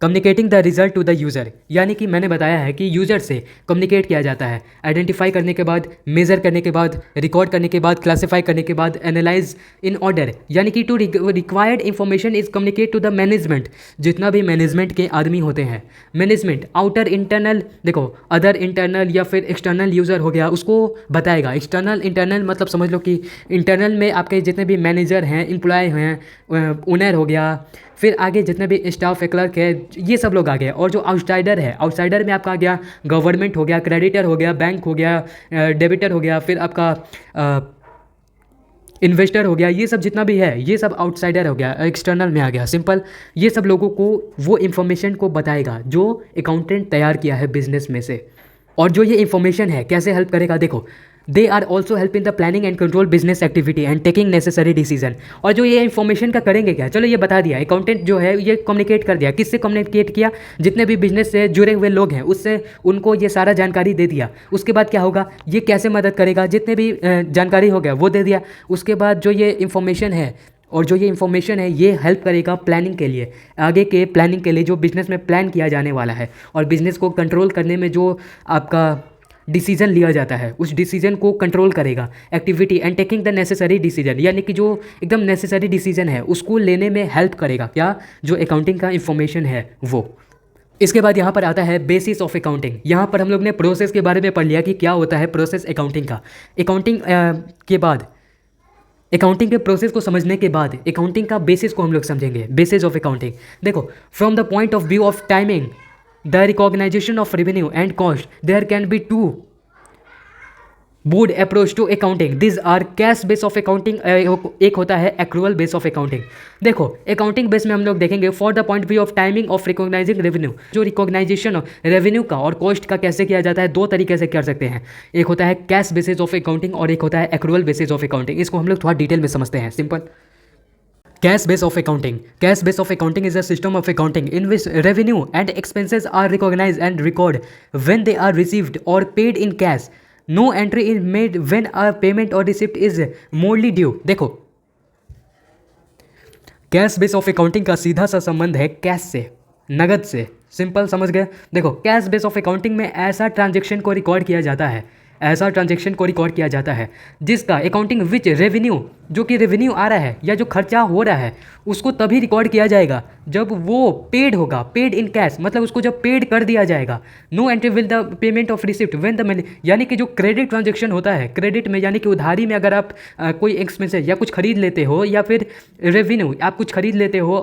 communicating the result to the user, यानी कि मैंने बताया है कि यूज़र से कम्युनिकेट किया जाता है। आइडेंटिफाई करने के बाद, मेज़र करने के बाद, रिकॉर्ड करने के बाद, क्लासीफाई करने के बाद, एनालाइज इन ऑर्डर, यानी कि to required information is communicate to the management. जितना भी मैनेजमेंट के आदमी होते हैं, मैनेजमेंट आउटर इंटरनल, देखो अदर इंटरनल या फिर एक्सटर्नल यूज़र हो गया, उसको बताएगा। एक्सटर्नल इंटरनल मतलब समझ लो कि इंटरनल में आपके जितने भी मैनेजर हैं, एम्प्लॉय हैं, ओनर हो गया, फिर आगे जितने भी स्टाफ है, क्लर्क है, ये सब लोग आ गए। और जो आउटसाइडर है, आउटसाइडर में आपका आ गया गवर्नमेंट हो गया, क्रेडिटर हो गया, बैंक हो गया, डेबिटर हो गया, फिर आपका इन्वेस्टर हो गया, ये सब जितना भी है ये सब आउटसाइडर हो गया, एक्सटर्नल में आ गया। सिंपल, ये सब लोगों को वो इन्फॉर्मेशन को बताएगा जो अकाउंटेंट तैयार किया है बिजनेस में से। और जो ये इन्फॉर्मेशन है कैसे हेल्प करेगा, देखो they are also help in the planning and control business activity and taking necessary decision. और जो ये इन्फॉर्मेशन का करेंगे क्या, चलो ये बता दिया, अकाउंटेंट जो है ये कम्युनिकेट कर दिया, किससे कम्युनिकेट किया, जितने भी बिजनेस से जुड़े हुए लोग हैं उससे उनको ये सारा जानकारी दे दिया। उसके बाद क्या होगा, ये कैसे मदद करेगा, जितने भी जानकारी हो गया वो दे दिया। उसके बाद जो ये इन्फॉर्मेशन है और जो ये इन्फॉर्मेशन है ये हेल्प करेगा प्लानिंग के लिए, आगे के प्लानिंग के लिए, जो बिज़नेस में प्लान किया जाने वाला है। और बिज़नेस को कंट्रोल करने में जो आपका डिसीजन लिया जाता है उस डिसीजन को कंट्रोल करेगा। Activity and taking the necessary decision, यानी कि जो एकदम नेसेसरी डिसीजन है उसको लेने में हेल्प करेगा क्या, जो अकाउंटिंग का इन्फॉर्मेशन है वो। इसके बाद यहाँ पर आता है बेसिस ऑफ अकाउंटिंग। यहाँ पर हम लोग ने प्रोसेस के बारे में पढ़ लिया कि क्या होता है प्रोसेस अकाउंटिंग का। अकाउंटिंग के प्रोसेस को समझने के बाद अकाउंटिंग का बेसिस को हम लोग समझेंगे, बेसिस ऑफ अकाउंटिंग। देखो, from the point of view of timing, the recognition of revenue and cost, there can be two board approach to accounting. These are cash base of accounting, एक होता है accrual base of accounting। देखो accounting base में हम लोग देखेंगे for the point of view of timing of recognizing revenue, जो recognition revenue का और cost का कैसे किया जाता है, दो तरीके से कर सकते हैं। एक होता है cash basis of accounting और एक होता है accrual basis of accounting। इसको हम लोग थोड़ा डिटेल में समझते हैं। Simple, Cash base of accounting. Cash base of accounting is a system of accounting in which revenue and expenses are recognized and recorded when they are received or paid in cash. No entry is made when a payment or receipt is morally due. देखो, cash base of accounting का सीधा सा संबंध है cash से, नगद से। Simple, समझ गए? देखो, कैश बेस ऑफ अकाउंटिंग में ऐसा ट्रांजेक्शन को रिकॉर्ड किया जाता है, ऐसा ट्रांजेक्शन को रिकॉर्ड किया जाता है जिसका अकाउंटिंग विच रेवेन्यू, जो कि रेवेन्यू आ रहा है या जो खर्चा हो रहा है, उसको तभी रिकॉर्ड किया जाएगा जब वो पेड होगा, पेड इन कैश, मतलब उसको जब पेड कर दिया जाएगा। No entry will the payment of receipt when the money, यानी कि जो क्रेडिट ट्रांजेक्शन होता है, क्रेडिट में यानी कि उधारी में अगर आप कोई एक्सपेंसेस या कुछ खरीद लेते हो, या फिर रेवेन्यू आप कुछ खरीद लेते हो,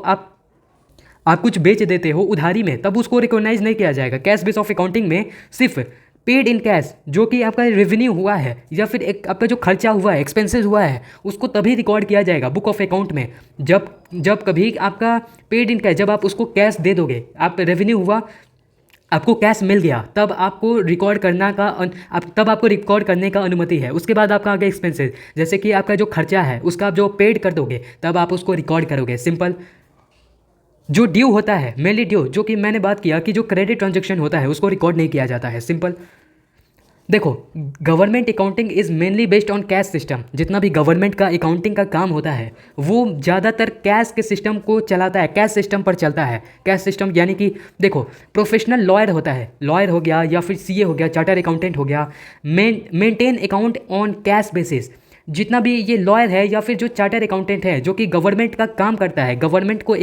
आप कुछ बेच देते हो उधारी में, तब उसको रिकॉग्नाइज नहीं किया जाएगा। कैश बेस ऑफ अकाउंटिंग में सिर्फ पेड इन कैश, जो कि आपका रेवेन्यू हुआ है या फिर एक आपका जो खर्चा हुआ है, एक्सपेंसेस हुआ है, उसको तभी रिकॉर्ड किया जाएगा बुक ऑफ अकाउंट में जब कभी आपका पेड इन कैश, जब आप उसको कैश दे दोगे, आप रेवेन्यू हुआ, आपको कैश मिल गया, तब आपको रिकॉर्ड करने का अनुमति है। उसके बाद आपका आगे एक्सपेंसेस, जैसे कि आपका जो खर्चा है उसका आप जो पेड कर दोगे, तब आप उसको रिकॉर्ड करोगे। सिंपल। जो ड्यू होता है, मेनली ड्यू, जो कि मैंने बात किया कि जो क्रेडिट ट्रांजेक्शन होता है उसको रिकॉर्ड नहीं किया जाता है। सिंपल। देखो, government accounting is mainly based on cash system. जितना भी गवर्नमेंट का अकाउंटिंग का काम होता है वो ज़्यादातर कैश के सिस्टम को चलाता है, कैश सिस्टम पर चलता है। कैश सिस्टम यानी कि देखो, प्रोफेशनल लॉयर होता है, लॉयर हो गया या फिर सीए हो गया, चार्टर अकाउंटेंट हो गया, maintain account on cash basis. जितना भी ये लॉयर है या फिर जो चार्टर अकाउंटेंट है जो कि गवर्नमेंट का काम करता है, गवर्नमेंट का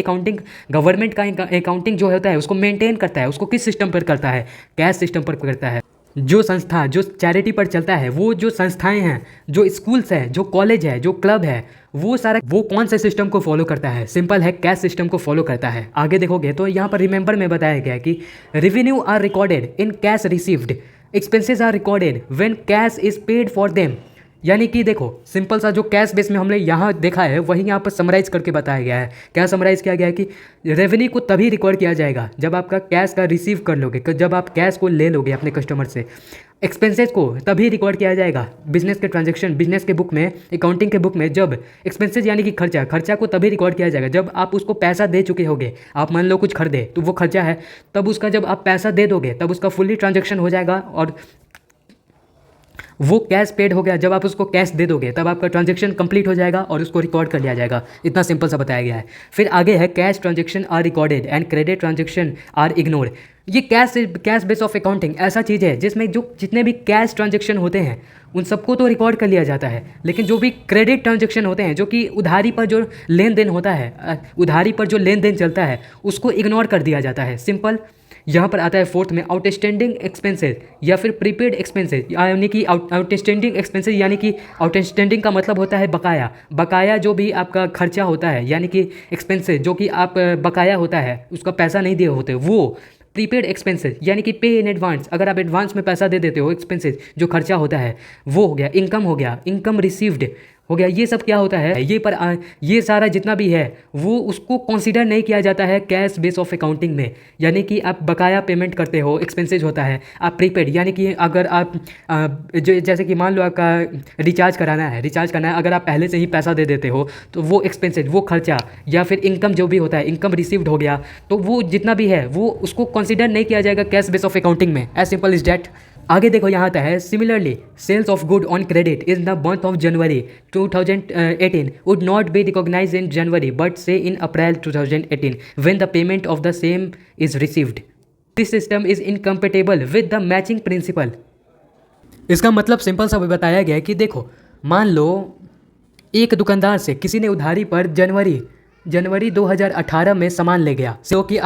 अकाउंटिंग जो होता है उसको मेंटेन करता है, उसको किस सिस्टम पर करता है? कैश सिस्टम पर करता है। जो संस्था जो चैरिटी पर चलता है, वो जो संस्थाएं हैं, जो स्कूल्स है, जो कॉलेज है, जो क्लब है, वो सारा वो कौन से सिस्टम को फॉलो करता है? सिंपल है, कैश सिस्टम को फॉलो करता है। आगे देखोगे तो यहाँ पर रिमेंबर में बताया गया है कि revenue are recorded in cash received, expenses are recorded when cash is paid for them. यानी कि देखो, सिंपल सा जो कैश बेस में हमने यहाँ देखा है वही यहाँ पर समराइज़ करके बताया गया है। क्या समराइज़ किया गया है कि रेवेन्यू को तभी रिकॉर्ड किया जाएगा जब आपका कैश का रिसीव कर लोगे, जब आप कैश को ले लोगे अपने कस्टमर से। एक्सपेंसेस को तभी रिकॉर्ड किया जाएगा बिजनेस के ट्रांजेक्शन, बिजनेस के बुक में, अकाउंटिंग के बुक में, जब एक्सपेंसेस यानी कि खर्चा को तभी रिकॉर्ड किया जाएगा जब आप उसको पैसा दे चुके होगे। आप मान लो कुछ खरीदे तो वो खर्चा है, तब उसका जब आप पैसा दे दोगे तब उसका फुल्ली ट्रांजेक्शन हो जाएगा और वो कैश पेड हो गया। जब आप उसको कैश दे दोगे तब आपका ट्रांजैक्शन कंप्लीट हो जाएगा और उसको रिकॉर्ड कर लिया जाएगा। इतना सिंपल सा बताया गया है। फिर आगे है cash transaction are recorded and credit transaction are ignored. ये कैश बेस ऑफ अकाउंटिंग ऐसा चीज़ है जिसमें जो जितने भी कैश ट्रांजैक्शन होते हैं उन सबको तो रिकॉर्ड कर लिया जाता है, लेकिन जो भी क्रेडिट ट्रांजैक्शन होते हैं, जो कि उधारी पर जो लेन देन होता है, उधारी पर जो लेन देन चलता है, उसको इग्नोर कर दिया जाता है। सिंपल। यहाँ पर आता है फोर्थ में आउटस्टैंडिंग एक्सपेंसेस या फिर प्रीपेड एक्सपेंसेस, यानी कि आउटस्टैंडिंग एक्सपेंसेस, यानी कि आउटस्टैंडिंग का मतलब होता है बकाया। बकाया जो भी आपका खर्चा होता है, यानी कि एक्सपेंसेस जो कि आप बकाया होता है, उसका पैसा नहीं दिए होते, वो प्रीपेड एक्सपेंसेस यानी कि पे इन एडवांस। अगर आप एडवांस में पैसा दे देते हो, एक्सपेंसेस जो खर्चा होता है वो हो गया। इनकम हो गया, इनकम रिसीव्ड हो गया। ये सब क्या होता है, ये सारा जितना भी है वो उसको कंसीडर नहीं किया जाता है कैश बेस ऑफ अकाउंटिंग में। यानी कि आप बकाया पेमेंट करते हो, एक्सपेंसेज होता है। आप प्रीपेड यानी कि अगर आप जो जैसे कि मान लो आपका रिचार्ज करना है, अगर आप पहले से ही पैसा दे देते हो तो वो एक्सपेंसेज, वो खर्चा, या फिर इनकम जो भी होता है, इनकम रिसीव्ड हो गया, तो वो जितना भी है वो उसको कंसिडर नहीं किया जाएगा कैश बेस ऑफ अकाउंटिंग में। As simple is that. आगे देखो, यहाँ आता है similarly sales of good on credit in the month of January 2018 would not be recognise in January but say in April 2018 when the payment of the same is received. This system is incompatible with the matching principle. इसका मतलब simple सा बताया गया है कि देखो, मान लो एक दुकानदार से किसी ने उधारी पर जनवरी 2018 में सामान ले गया, जो कि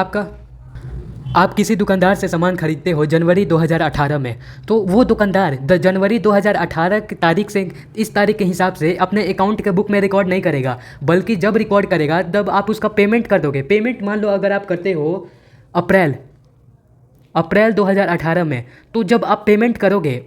आप किसी दुकानदार से सामान खरीदते हो जनवरी 2018 में, तो वो दुकानदार जनवरी 2018 की तारीख से इस तारीख के हिसाब से अपने अकाउंट के बुक में रिकॉर्ड नहीं करेगा, बल्कि जब रिकॉर्ड करेगा तब आप उसका पेमेंट कर दोगे। पेमेंट मान लो अगर आप करते हो अप्रैल 2018 में, तो जब आप पेमेंट करोगे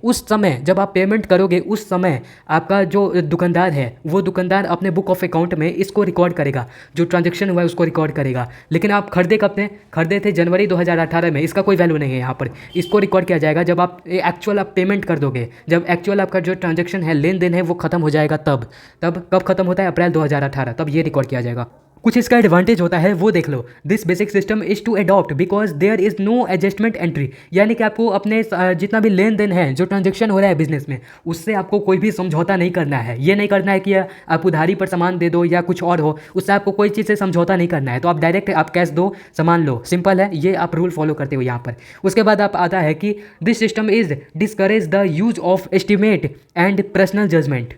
उस समय आपका जो दुकानदार है वो दुकानदार अपने बुक ऑफ अकाउंट में इसको रिकॉर्ड करेगा, जो ट्रांजैक्शन हुआ है उसको रिकॉर्ड करेगा। लेकिन आप खरीदे थे जनवरी 2018 में, इसका कोई वैल्यू नहीं है यहाँ पर। इसको रिकॉर्ड किया जाएगा जब आप एक्चुअल पेमेंट कर दोगे, जब एक्चुअल आपका जो ट्रांजैक्शन है, लेन देन है, वो खत्म हो जाएगा। तब कब खत्म होता है? अप्रैल 2018, तब ये रिकॉर्ड किया जाएगा। कुछ इसका एडवांटेज होता है वो देख लो। This basic system is to adopt because there is no adjustment entry, यानी कि आपको अपने जितना भी लेन देन है, जो ट्रांजेक्शन हो रहा है बिजनेस में, उससे आपको कोई भी समझौता नहीं करना है। ये नहीं करना है कि आप उधारी पर सामान दे दो या कुछ और हो, उससे आपको कोई चीज़ से समझौता नहीं करना है। तो आप डायरेक्ट आप कैश दो, सामान लो, सिंपल है, ये आप रूल फॉलो करते हो यहाँ पर। उसके बाद आप आता है कि this system is discourage the use of estimate and personal judgement.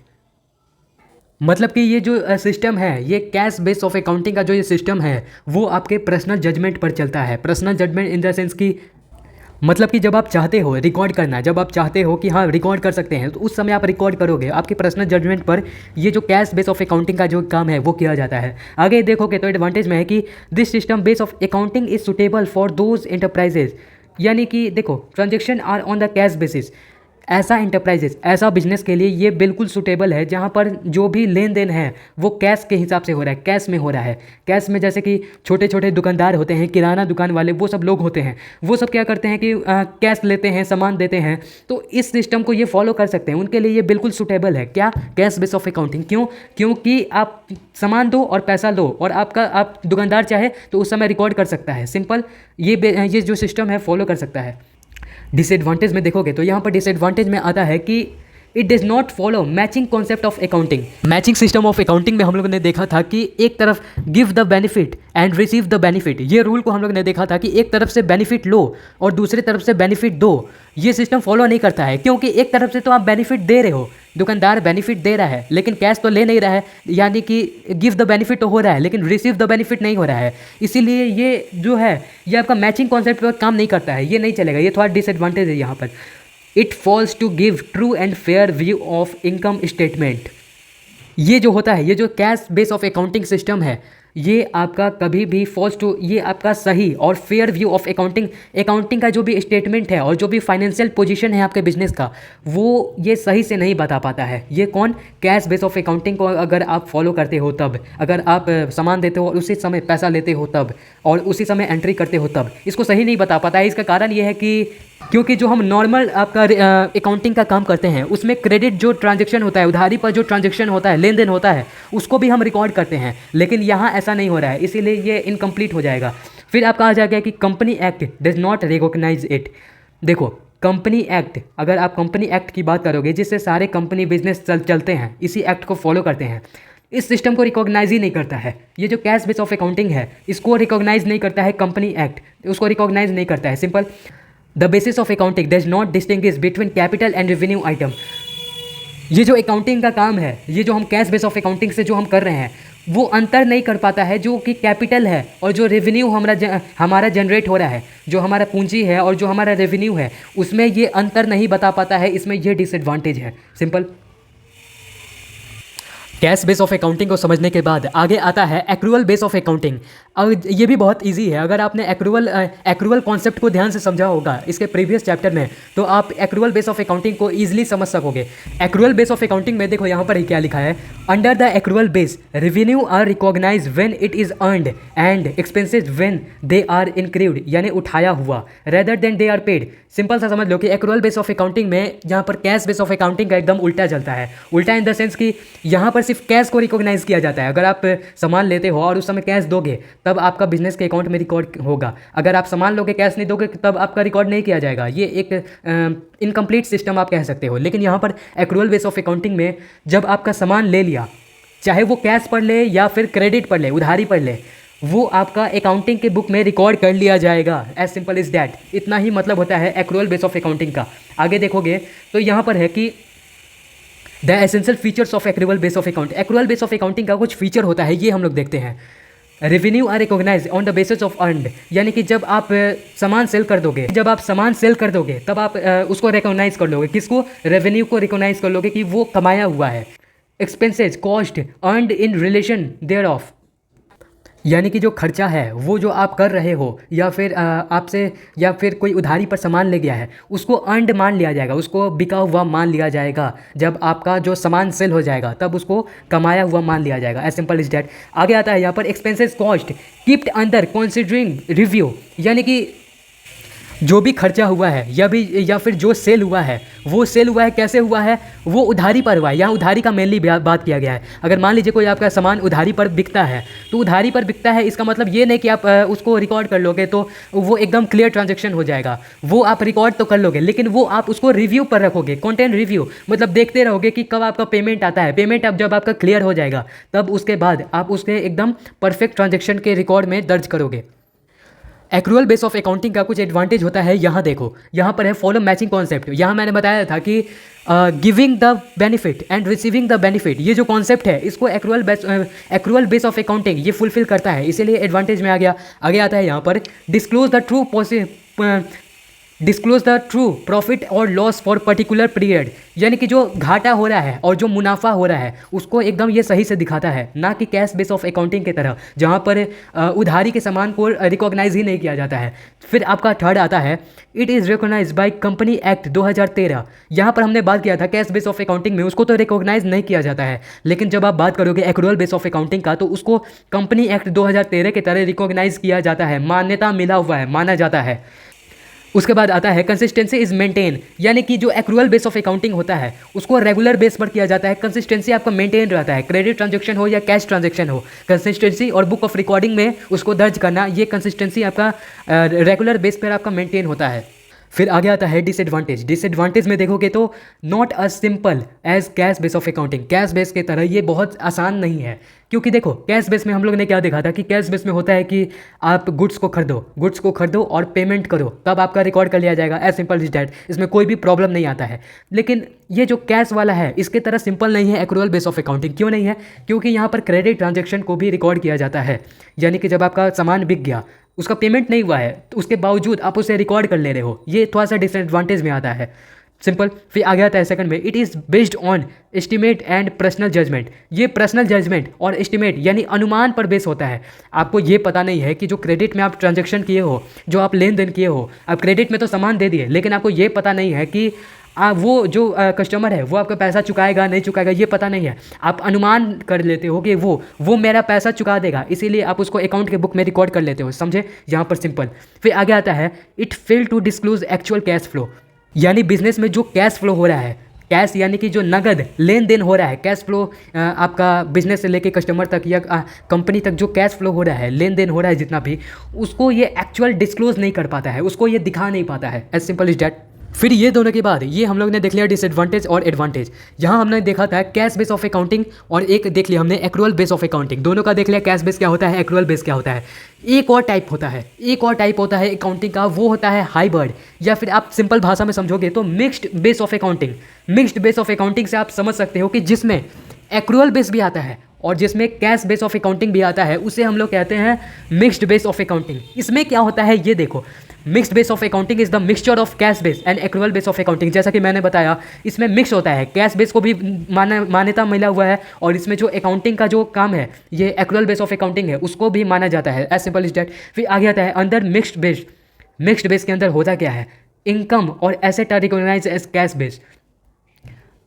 मतलब कि ये जो सिस्टम है, ये कैश बेस ऑफ अकाउंटिंग का जो ये सिस्टम है वो आपके पर्सनल जजमेंट पर चलता है। Personal judgement in the sense कि मतलब कि जब आप चाहते हो रिकॉर्ड करना, जब आप चाहते हो कि हाँ रिकॉर्ड कर सकते हैं, तो उस समय आप रिकॉर्ड करोगे। आपके पर्सनल जजमेंट पर ये जो कैश बेस ऑफ अकाउंटिंग का जो काम है वो किया जाता है। आगे देखोगे तो एडवांटेज में है कि this system base of accounting is suitable for those enterprises, यानी कि देखो transaction are on the cash basis. ऐसा इंटरप्राइजेस, ऐसा बिजनेस के लिए ये बिल्कुल सूटेबल है जहाँ पर जो भी लेन देन है वो कैश के हिसाब से हो रहा है, कैश में हो रहा है। कैश में जैसे कि छोटे छोटे दुकानदार होते हैं, किराना दुकान वाले, वो सब लोग होते हैं, वो सब क्या करते हैं कि कैश लेते हैं, सामान देते हैं। तो इस सिस्टम को ये फॉलो कर सकते हैं, उनके लिए ये बिल्कुल सूटेबल है। क्या? Cash base of accounting. क्यों? क्योंकि आप सामान दो और पैसा लो, और आप दुकानदार चाहे तो उस समय रिकॉर्ड कर सकता है। सिंपल, ये जो सिस्टम है फॉलो कर सकता है। डिसएडवांटेज में देखोगे तो यहाँ पर डिसएडवांटेज में आता है कि it does not follow matching concept of accounting. Matching system of accounting में हम लोगों ने देखा था कि एक तरफ give the benefit and receive the benefit, ये रूल को हम लोग ने देखा था कि एक तरफ से बेनिफिट लो और दूसरी तरफ से बेनिफिट दो। ये सिस्टम फॉलो नहीं करता है, क्योंकि एक तरफ से तो आप बेनिफिट दे रहे हो, दुकानदार बेनिफिट दे रहा है लेकिन कैश तो ले नहीं रहा है, यानी कि गिव द बेनिफिट तो हो रहा है लेकिन रिसीव द बेनिफिट नहीं हो रहा है। इसीलिए ये जो है ये आपका मैचिंग कॉन्सेप्ट पर काम नहीं करता है, ये नहीं चलेगा, ये थोड़ा डिसएडवांटेज है यहाँ पर। It falls to give true and fair view of income statement. ये जो होता है, ये जो cash base of accounting system है, ये आपका कभी भी फॉल्स टू, ये आपका सही और फेयर व्यू ऑफ अकाउंटिंग का जो भी स्टेटमेंट है और जो भी फाइनेंशियल पोजीशन है आपके बिजनेस का, वो ये सही से नहीं बता पाता है। ये कौन? कैश बेस ऑफ अकाउंटिंग को अगर आप फॉलो करते हो तब, अगर आप सामान देते हो और उसी समय पैसा लेते हो तब, और उसी समय एंट्री करते हो तब, इसको सही नहीं बता पाता है। इसका कारण ये है कि क्योंकि जो हम नॉर्मल आपका अकाउंटिंग का काम करते हैं उसमें क्रेडिट जो ट्रांजैक्शन होता है, उधारी पर जो ट्रांजैक्शन होता है, लेन देन होता है, उसको भी हम रिकॉर्ड करते हैं, लेकिन यहाँ ऐसा नहीं हो रहा है, इसीलिए ये इनकम्प्लीट हो जाएगा। फिर आपका आ जाएगा कि company act does not recognise it. देखो कंपनी एक्ट, अगर आप कंपनी एक्ट की बात करोगे जिससे सारे कंपनी बिजनेस चलते हैं, इसी एक्ट को फॉलो करते हैं, इस सिस्टम को रिकॉग्नाइज ही नहीं करता है। ये जो कैश बेस ऑफ अकाउंटिंग है इसको रिकॉग्नाइज नहीं करता है, कंपनी एक्ट उसको रिकॉग्नाइज नहीं करता है। Simple, the basis of accounting does not distinguish between capital and revenue item. ये जो अकाउंटिंग का काम है, ये जो हम कैश बेस ऑफ अकाउंटिंग से जो हम कर रहे हैं, वो अंतर नहीं कर पाता है जो कि कैपिटल है और जो रेवेन्यू हमारा जनरेट हो रहा है, जो हमारा पूंजी है और जो हमारा रेवेन्यू है, उसमें ये अंतर नहीं बता पाता है। इसमें ये डिसएडवांटेज है। Simple, cash base of accounting को समझने के बाद आगे आता है एक्रूअल बेस ऑफ अकाउंटिंग। अब ये भी बहुत इजी है। अगर आपने एक्रूअल कॉन्सेप्ट को ध्यान से समझा होगा इसके प्रीवियस चैप्टर में, तो आप एक्रूअल बेस ऑफ अकाउंटिंग को ईजिली समझ सकोगे। एक्रूअल बेस ऑफ अकाउंटिंग में देखो यहाँ पर ही क्या लिखा है, under the accrual base revenue are recognise when it is earned and expenses when they are incurred, यानी उठाया हुआ, rather than they are paid. Simple सा समझ लो कि एक्रूअल बेस ऑफ अकाउंटिंग में जहाँ पर कैश बेस ऑफ अकाउंटिंग का एकदम उल्टा चलता है। उल्टा इन द सेंस कि यहाँ पर सिर्फ कैश को रिकॉग्नाइज किया जाता है। अगर आप सामान लेते हो और उस समय कैश दोगे तब आपका बिजनेस के अकाउंट में रिकॉर्ड होगा। अगर आप सामान लोगे कैश नहीं दोगे तब आपका रिकॉर्ड नहीं किया जाएगा। ये एक इनकम्प्लीट सिस्टम आप कह सकते हो। लेकिन यहाँ पर एक्रूअल बेस ऑफ अकाउंटिंग में जब आपका सामान ले लिया, चाहे वो कैश पर ले या फिर क्रेडिट पर ले, उधारी पर ले, वो आपका अकाउंटिंग के बुक में रिकॉर्ड कर लिया जाएगा। As simple is that. इतना ही मतलब होता है एक्रूअल बेस ऑफ अकाउंटिंग का। आगे देखोगे तो यहाँ पर है कि the essential features of accrual base of account. Accrual base of accounting का कुछ फीचर होता है, ये हम लोग देखते हैं। Revenue are recognise on the basis of earned, यानी कि जब आप सामान सेल कर दोगे, तब आप उसको रिकॉग्नाइज कर लोगे। किसको? रेवेन्यू को रिकॉग्नाइज कर लोगे कि वो कमाया हुआ है। Expenses cost earned in relation thereof, यानी कि जो खर्चा है वो जो आप कर रहे हो या फिर आपसे या फिर कोई उधारी पर सामान ले गया है, उसको अर्नड मान लिया जाएगा, उसको बिका हुआ मान लिया जाएगा। जब आपका जो सामान सेल हो जाएगा तब उसको कमाया हुआ मान लिया जाएगा। As simple is that. आगे आता है यहाँ पर expenses cost keeped under considering review, यानी कि जो भी खर्चा हुआ है या फिर जो सेल हुआ है, वो सेल हुआ है कैसे हुआ है, वो उधारी पर हुआ है। यहाँ उधारी का मेनली बात किया गया है। अगर मान लीजिए कोई आपका सामान उधारी पर बिकता है, तो उधारी पर बिकता है इसका मतलब ये नहीं कि आप उसको रिकॉर्ड कर लोगे तो वो एकदम क्लियर ट्रांजेक्शन हो जाएगा। वो आप रिकॉर्ड तो कर लोगे, लेकिन वो आप उसको रिव्यू पर रखोगे, कंटेंट रिव्यू, मतलब देखते रहोगे कि कब आपका पेमेंट आता है। पेमेंट अब जब आपका क्लियर हो जाएगा, तब उसके बाद आप उसके एकदम परफेक्ट ट्रांजेक्शन के रिकॉर्ड में दर्ज करोगे। एक्रूअल बेस ऑफ अकाउंटिंग का कुछ एडवांटेज होता है। यहाँ देखो, यहाँ पर है फॉलो मैचिंग कॉन्सेप्ट। यहाँ मैंने बताया था कि giving the benefit and receiving the benefit, ये जो कॉन्सेप्ट है इसको एक्रूअल बेस ऑफ अकाउंटिंग ये फुलफिल करता है, इसीलिए एडवांटेज में आ गया। आगे आता है यहाँ पर डिस्क्लोज द ट्रू प्रॉफिट और लॉस फॉर पर्टिकुलर पीरियड, यानी कि जो घाटा हो रहा है और जो मुनाफा हो रहा है उसको एकदम ये सही से दिखाता है, ना कि कैश बेस ऑफ अकाउंटिंग की तरह जहाँ पर उधारी के सामान को रिकॉग्नाइज ही नहीं किया जाता है। फिर आपका थर्ड आता है it is recognise by company act 2013। यहाँ पर हमने बात किया था कैश बेस ऑफ अकाउंटिंग में उसको तो रिकॉग्नाइज नहीं किया जाता है, लेकिन जब आप बात करोगे एक्रूअल बेस ऑफ अकाउंटिंग का, तो उसको कंपनी एक्ट 2013 की तरह रिकॉग्नाइज किया जाता है, मान्यता मिला हुआ है, माना जाता है। उसके बाद आता है कंसिस्टेंसी इज मेंटेन, यानी कि जो एक्रूअल बेस ऑफ अकाउंटिंग होता है उसको रेगुलर बेस पर किया जाता है। कंसिस्टेंसी आपका मेंटेन रहता है, क्रेडिट ट्रांजैक्शन हो या कैश ट्रांजैक्शन हो, कंसिस्टेंसी और बुक ऑफ रिकॉर्डिंग में उसको दर्ज करना, ये कंसिस्टेंसी आपका रेगुलर बेस पर आपका मेंटेन होता है। फिर आगे आता है डिसएडवांटेज। डिसएडवांटेज में देखोगे तो not a simple as cash base of accounting, cash base की तरह ये बहुत आसान नहीं है। क्योंकि देखो कैश बेस में हम लोग ने क्या देखा था कि कैश बेस में होता है कि आप गुड्स को खरीदो और पेमेंट करो, तब आपका रिकॉर्ड कर लिया जाएगा, एज सिंपल इज डैट, इसमें कोई भी प्रॉब्लम नहीं आता है। लेकिन ये जो कैश वाला है इसके तरह सिंपल नहीं है एक्रूअल बेस ऑफ अकाउंटिंग। क्यों नहीं है? क्योंकि यहाँ पर क्रेडिट ट्रांजेक्शन को भी रिकॉर्ड किया जाता है, यानी कि जब आपका सामान बिक गया, उसका पेमेंट नहीं हुआ है, तो उसके बावजूद आप उसे रिकॉर्ड कर ले रहे हो, ये थोड़ा सा डिसएडवांटेज में आता है। सिंपल। फिर आगे आता है सेकंड में, it is based on estimate and personal judgement. ये पर्सनल जजमेंट और एस्टिमेट यानी अनुमान पर बेस होता है। आपको ये पता नहीं है कि जो क्रेडिट में आप ट्रांजैक्शन किए हो, जो आप लेन देन किए हो, आप क्रेडिट में तो सामान दे दिए, लेकिन आपको ये पता नहीं है कि वो जो कस्टमर है वो आपका पैसा चुकाएगा नहीं चुकाएगा, ये पता नहीं है। आप अनुमान कर लेते हो कि वो मेरा पैसा चुका देगा, इसीलिए आप उसको अकाउंट के बुक में रिकॉर्ड कर लेते हो, समझे? यहाँ पर सिंपल। फिर आगे आता है it fail to disclose actual cash flow, यानी बिजनेस में जो कैश फ्लो हो रहा है, कैश यानी कि जो नगद लेन देन हो रहा है, कैश फ्लो आपका बिजनेस से लेके कस्टमर तक या कंपनी तक जो कैश फ्लो हो रहा है, लेन देन हो रहा है जितना भी, उसको ये एक्चुअल डिस्क्लोज नहीं कर पाता है, उसको ये दिखा नहीं पाता है, एज सिंपल इज डैट। फिर ये दोनों के बाद ये हम लोग ने देख लिया डिसएडवांटेज और एडवांटेज। यहाँ हमने देखा था कैश बेस ऑफ अकाउंटिंग और एक देख लिया हमने एक्रूअल बेस ऑफ अकाउंटिंग। दोनों का देख लिया, कैश बेस क्या होता है, एक्रूअल बेस क्या होता है। एक और टाइप होता है अकाउंटिंग का, वो होता है हाइब्रिड, या फिर आप सिंपल भाषा में समझोगे तो mixed base of accounting. Mixed base of accounting से आप समझ सकते हो कि जिसमें एक्रूअल बेस भी आता है और जिसमें कैश बेस ऑफ अकाउंटिंग भी आता है, उसे हम लोग कहते हैं मिक्स्ड बेस ऑफ अकाउंटिंग। इसमें क्या होता है ये देखो, mixed base of accounting is the mixture of cash base and accrual base of accounting. जैसा कि मैंने बताया, इसमें मिक्स होता है, कैश बेस को भी मान्यता मिला हुआ है, और इसमें जो अकाउंटिंग का जो काम है, ये एक्रूअल बेस ऑफ अकाउंटिंग है, उसको भी माना जाता है, एज सिंपल इज डैट। फिर आगे आता है अंदर मिक्स्ड बेस के अंदर होता क्या है, इनकम और asset are recognise as cash base.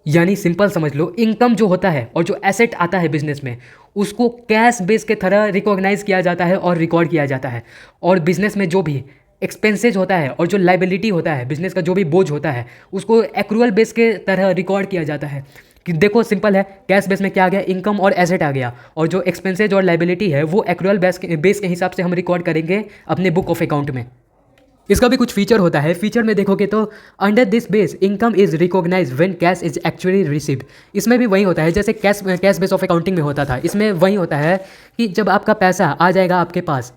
यानी सिंपल समझ लो, इनकम जो होता है और जो एसेट आता है बिजनेस में, उसको कैश बेस के तरह रिकॉग्नाइज किया जाता है और रिकॉर्ड किया जाता है। और बिजनेस में जो भी एक्सपेंसेज होता है और जो लाइबिलिटी होता है, बिजनेस का जो भी बोझ होता है, उसको एक्रूअल बेस के तरह रिकॉर्ड किया जाता है। कि देखो सिंपल है, कैश बेस में क्या आ गया, इनकम और एसेट आ गया, और जो एक्सपेंसेज और लाइबिलिटी है वो एक्रूअल बेस के हिसाब से हम रिकॉर्ड करेंगे अपने बुक ऑफ अकाउंट में। इसका भी कुछ फीचर होता है। फीचर में देखोगे तो under this base income is recognise when cash is actually received. इसमें भी वही होता है जैसे कैश बेस ऑफ अकाउंटिंग में होता था, इसमें वही होता है कि जब आपका पैसा आ जाएगा आपके पास,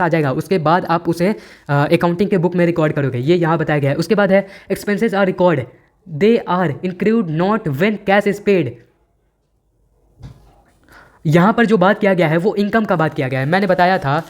आ जाएगा, उसके बाद आप उसे अकाउंटिंग के बुक में रिकॉर्ड करोगे, ये यहाँ बताया गया है। उसके बाद है expenses are record, they are include not when cash is paid. यहाँ पर जो बात किया गया है वो इनकम का बात किया गया है। मैंने बताया था,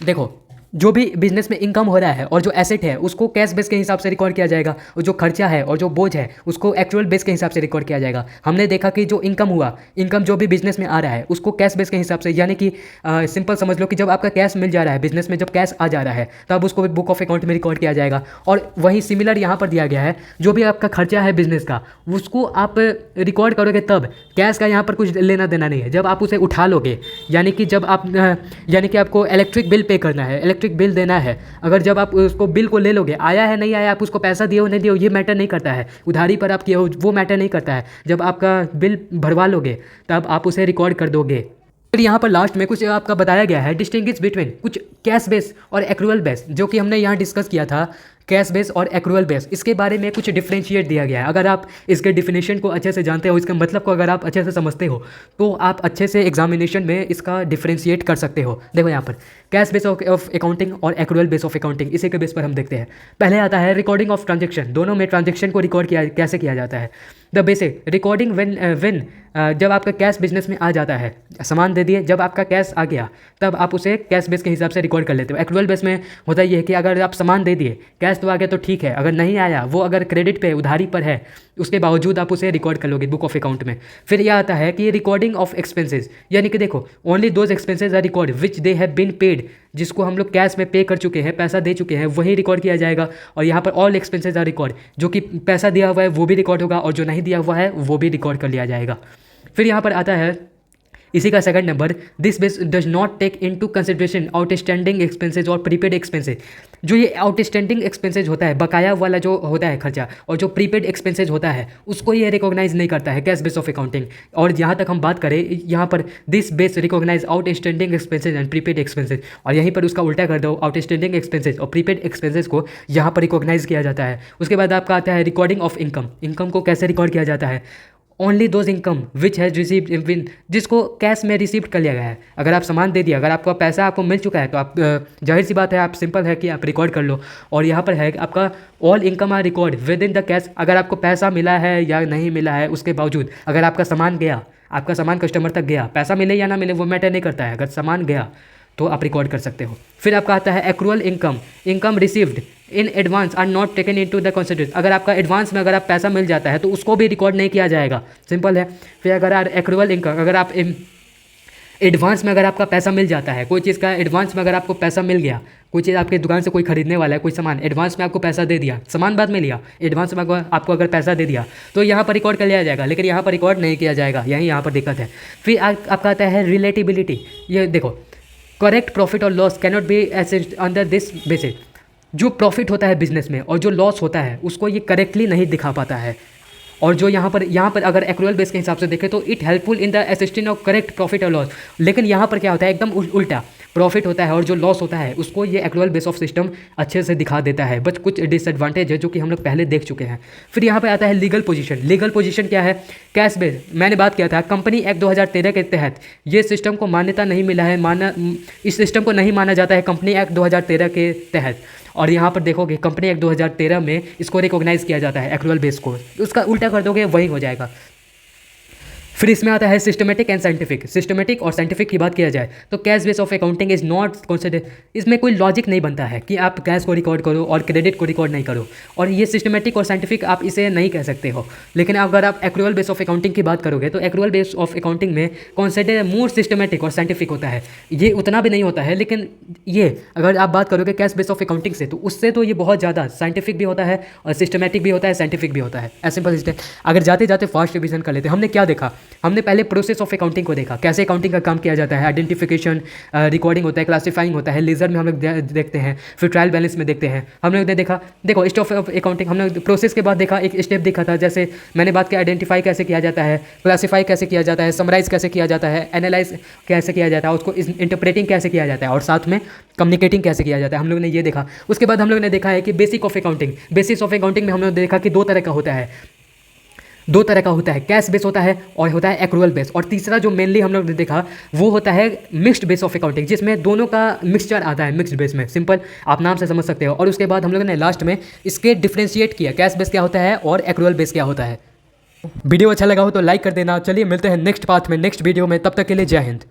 देखो जो भी बिजनेस में इनकम हो रहा है और जो एसेट है उसको कैश बेस के हिसाब से रिकॉर्ड किया जाएगा, और जो खर्चा है और जो बोझ है उसको एक्चुअल बेस के हिसाब से रिकॉर्ड किया जाएगा। हमने देखा कि जो इनकम जो भी बिजनेस में आ रहा है उसको कैश बेस के हिसाब से, यानी कि सिंपल समझ लो कि जब आपका कैश मिल जा रहा है बिजनेस में, जब कैश आ जा रहा है तब उसको बुक ऑफ अकाउंट में रिकॉर्ड किया जाएगा। और वहीं सिमिलर यहाँ पर दिया गया है, जो भी आपका खर्चा है बिजनेस का उसको आप रिकॉर्ड करोगे तब, कैश का यहाँ पर कुछ लेना देना नहीं है। जब आप उसे उठा लोगे, यानी कि आपको इलेक्ट्रिक बिल पे करना है, इलेक्ट्रिक बिल देना है, अगर जब आप उसको बिल को ले लोगे, आया है नहीं आया, आप उसको पैसा दिए हो नहीं दिए हो, ये मैटर नहीं करता है, उधारी पर आप किए हो वो मैटर नहीं करता है, जब आपका बिल भरवा लोगे तब आप उसे रिकॉर्ड कर दोगे। फिर यहाँ पर लास्ट में कुछ आपका बताया गया है डिस्टिंग्विश बिटवीन कुछ कैश बेस और एक्रूअल बेस, जो कि हमने यहाँ डिस्कस किया था, कैश बेस और एक्रूअल बेस, इसके बारे में कुछ डिफ्रेंशिएट दिया गया है। अगर आप इसके डिफिनेशन को अच्छे से जानते हो, इसके मतलब को अगर आप अच्छे से समझते हो, तो आप अच्छे से एग्जामिनेशन में इसका डिफ्रेंशिएट कर सकते हो। देखो यहाँ पर कैश बेस ऑफ अकाउंटिंग और एक्रूअल बेस ऑफ अकाउंटिंग, इसी के बेस पर हम देखते हैं। पहले आता है रिकॉर्डिंग ऑफ ट्रांजेक्शन, दोनों में ट्रांजेक्शन को रिकॉर्ड किया कैसे किया जाता है। द बेसिक रिकॉर्डिंग व्हेन जब आपका कैश बिजनेस में आ जाता है, सामान दे दिए, जब आपका कैश आ गया तब आप उसे कैश बेस के हिसाब से रिकॉर्ड कर लेते हो। एक्रूअल बेस में होता ये है कि अगर आप सामान दे दिए, कैश तो आ गया तो ठीक है, अगर नहीं आया, वो अगर क्रेडिट पे उधारी पर है, उसके बावजूद आप उसे रिकॉर्ड कर लोगे बुक ऑफ अकाउंट में। फिर यह आता है कि रिकॉर्डिंग ऑफ एक्सपेंसेस, यानी कि देखो only those expenses are record which they have been paid, जिसको हम लोग कैश में पे कर चुके हैं, पैसा दे चुके हैं, वही रिकॉर्ड किया जाएगा। और यहाँ पर ऑल एक्सपेंसेस आर रिकॉर्ड, जो कि पैसा दिया हुआ है वो भी रिकॉर्ड होगा और जो नहीं दिया हुआ है वो भी रिकॉर्ड कर लिया जाएगा। फिर यहाँ पर आता है इसी का second number, this base does not take into consideration outstanding expenses और प्रीपेड एक्सपेंसेज। जो ये आउटस्टैंडिंग एक्सपेंसेज होता है, बकाया वाला जो होता है खर्चा, और जो प्रीपेड एक्सपेंसेज होता है, उसको ये रिकॉग्नाइज नहीं करता है कैश बेस ऑफ अकाउंटिंग। और यहाँ तक हम बात करें, यहाँ पर this base recognise outstanding expenses and prepaid expenses, और यहीं पर उसका उल्टा कर दो, आउटस्टैंडिंग एक्सपेंसेज और प्रीपेड एक्सपेंसेज को यहाँ पर रिकॉग्नाइज किया जाता है। उसके बाद आपका आता है रिकॉर्डिंग ऑफ इनकम। इनकम को कैसे रिकॉर्ड किया जाता है, only those income which has received, जिसको कैश में रिसीव कर लिया गया है। अगर आप सामान दे दिया, अगर आपका पैसा आपको मिल चुका है, तो आप जाहिर सी बात है, आप सिंपल है कि आप रिकॉर्ड कर लो। और यहाँ पर है आपका all income are record within the cash, अगर आपको पैसा मिला है या नहीं मिला है उसके बावजूद, अगर आपका सामान गया, आपका सामान कस्टमर तक गया, पैसा मिले या ना मिले वो मैटर नहीं करता है, अगर सामान गया तो आप रिकॉर्ड कर सकते हो। फिर आपका आता है accrual income, income received in advance are not taken into the consideration, अगर आपका एडवांस में अगर आप पैसा मिल जाता है तो उसको भी रिकॉर्ड नहीं किया जाएगा, सिंपल है। फिर अगर एक्रूअल इनकम, अगर आप एडवांस में अगर आपका पैसा मिल जाता है, कोई चीज़ का एडवांस में अगर आपको पैसा मिल गया, कोई चीज़ आपके दुकान से कोई खरीदने वाला है, कोई सामान एडवांस में आपको पैसा दे दिया, सामान बाद में लिया, एडवांस में आपको अगर पैसा दे दिया तो यहाँ पर रिकॉर्ड कर लिया जाएगा, लेकिन यहाँ पर रिकॉर्ड नहीं किया जाएगा, यही यहाँ पर दिक्कत है। फिर आपका आता है रिलेटिबिलिटी, ये देखो करेक्ट प्रॉफिट और loss cannot be assessed under this basis, जो प्रॉफिट होता है बिजनेस में और जो लॉस होता है उसको ये करेक्टली नहीं दिखा पाता है। और जो यहाँ पर अगर एक्रूअल बेस के हिसाब से देखें तो it helpful in the assistant of correct profit और लॉस, लेकिन यहाँ पर क्या होता है एकदम उल्टा, प्रॉफिट होता है और जो लॉस होता है उसको ये एक्रूअल बेस ऑफ सिस्टम अच्छे से दिखा देता है, बट कुछ डिसएडवांटेज है जो कि हम लोग पहले देख चुके हैं। फिर यहाँ पे आता है लीगल पोजीशन। लीगल पोजीशन क्या है, कैश बेस, मैंने बात किया था कंपनी एक्ट 2013 के तहत ये सिस्टम को मान्यता नहीं मिला है, इस सिस्टम को नहीं माना जाता है कंपनी एक्ट 2013 के तहत। और यहाँ पर देखोगे कंपनी एक्ट 2013 में इसको रिकॉग्नाइज किया जाता है एक्रूअल बेस को, उसका उल्टा कर दोगे वही हो जाएगा। फिर इसमें आता है सिस्टमेटिक एंड साइंटिफिक। सिस्टमेटिक और साइंटिफिक की बात किया जाए तो cash base of accounting is not consider, इसमें कोई लॉजिक नहीं बनता है कि आप कैश को रिकॉर्ड करो और क्रेडिट को रिकॉर्ड नहीं करो, और ये सिस्टमेटिक और साइंटिफिक आप इसे नहीं कह सकते हो। लेकिन अगर आप एक्रूअल बेस ऑफ अकाउंटिंग की बात करोगे तो एक्रूअल बेस ऑफ अकाउंटिंग में कंसिडर मोर सिस्टमेटिक और साइंटिफिक होता है, ये उतना भी नहीं होता है, लेकिन ये अगर आप बात करोगे कैश बेस ऑफ अकाउंटिंग से तो उससे तो ये बहुत ज़्यादा साइंटिफिक भी होता है और सिस्टमेटिक भी होता है, साइंटिफिक भी होता है। ऐसे सिंपल। अगर जाते जाते फास्ट रिविजन कर लेते हैं, हमने क्या देखा, हमने पहले प्रोसेस ऑफ अकाउंटिंग को देखा, कैसे अकाउंटिंग का काम किया जाता है, आइडेंटिफिकेशन, रिकॉर्डिंग होता है, क्लासिफाइंग होता है, लेजर में हम लोग देखते हैं, फिर ट्रायल बैलेंस में देखते हैं। हम लोग ने देखा, देखो स्टेप ऑफ अकाउंटिंग हमने प्रोसेस के बाद देखा, एक स्टेप देखा था, जैसे मैंने बात किया आइडेंटिफाई कैसे किया जाता है, क्लासीफाई कैसे किया जाता है, समराइज कैसे किया जाता है, एनालाइज कैसे किया जाता है, उसको इंटरप्रेटिंग कैसे किया जाता है, और साथ में कम्युनिकेटिंग कैसे किया जाता है, हम लोग ने ये देखा। उसके बाद हम लोग ने देखा है कि basic of accounting, basics of accounting में हम लोग देखा कि दो तरह का होता है, कैश बेस होता है और होता है एक्रूअल बेस, और तीसरा जो मेनली हम लोग ने देखा वो होता है मिक्स्ड बेस ऑफ अकाउंटिंग, जिसमें दोनों का मिक्सचर आता है मिक्स्ड बेस में, सिंपल आप नाम से समझ सकते हो। और उसके बाद हम लोगों ने लास्ट में इसके डिफ्रेंशिएट किया, कैश बेस क्या होता है और एक्रूअल बेस क्या होता है। वीडियो अच्छा लगा हो तो लाइक कर देना। चलिए मिलते हैं नेक्स्ट पार्ट में, नेक्स्ट वीडियो में, तब तक के लिए जय हिंद।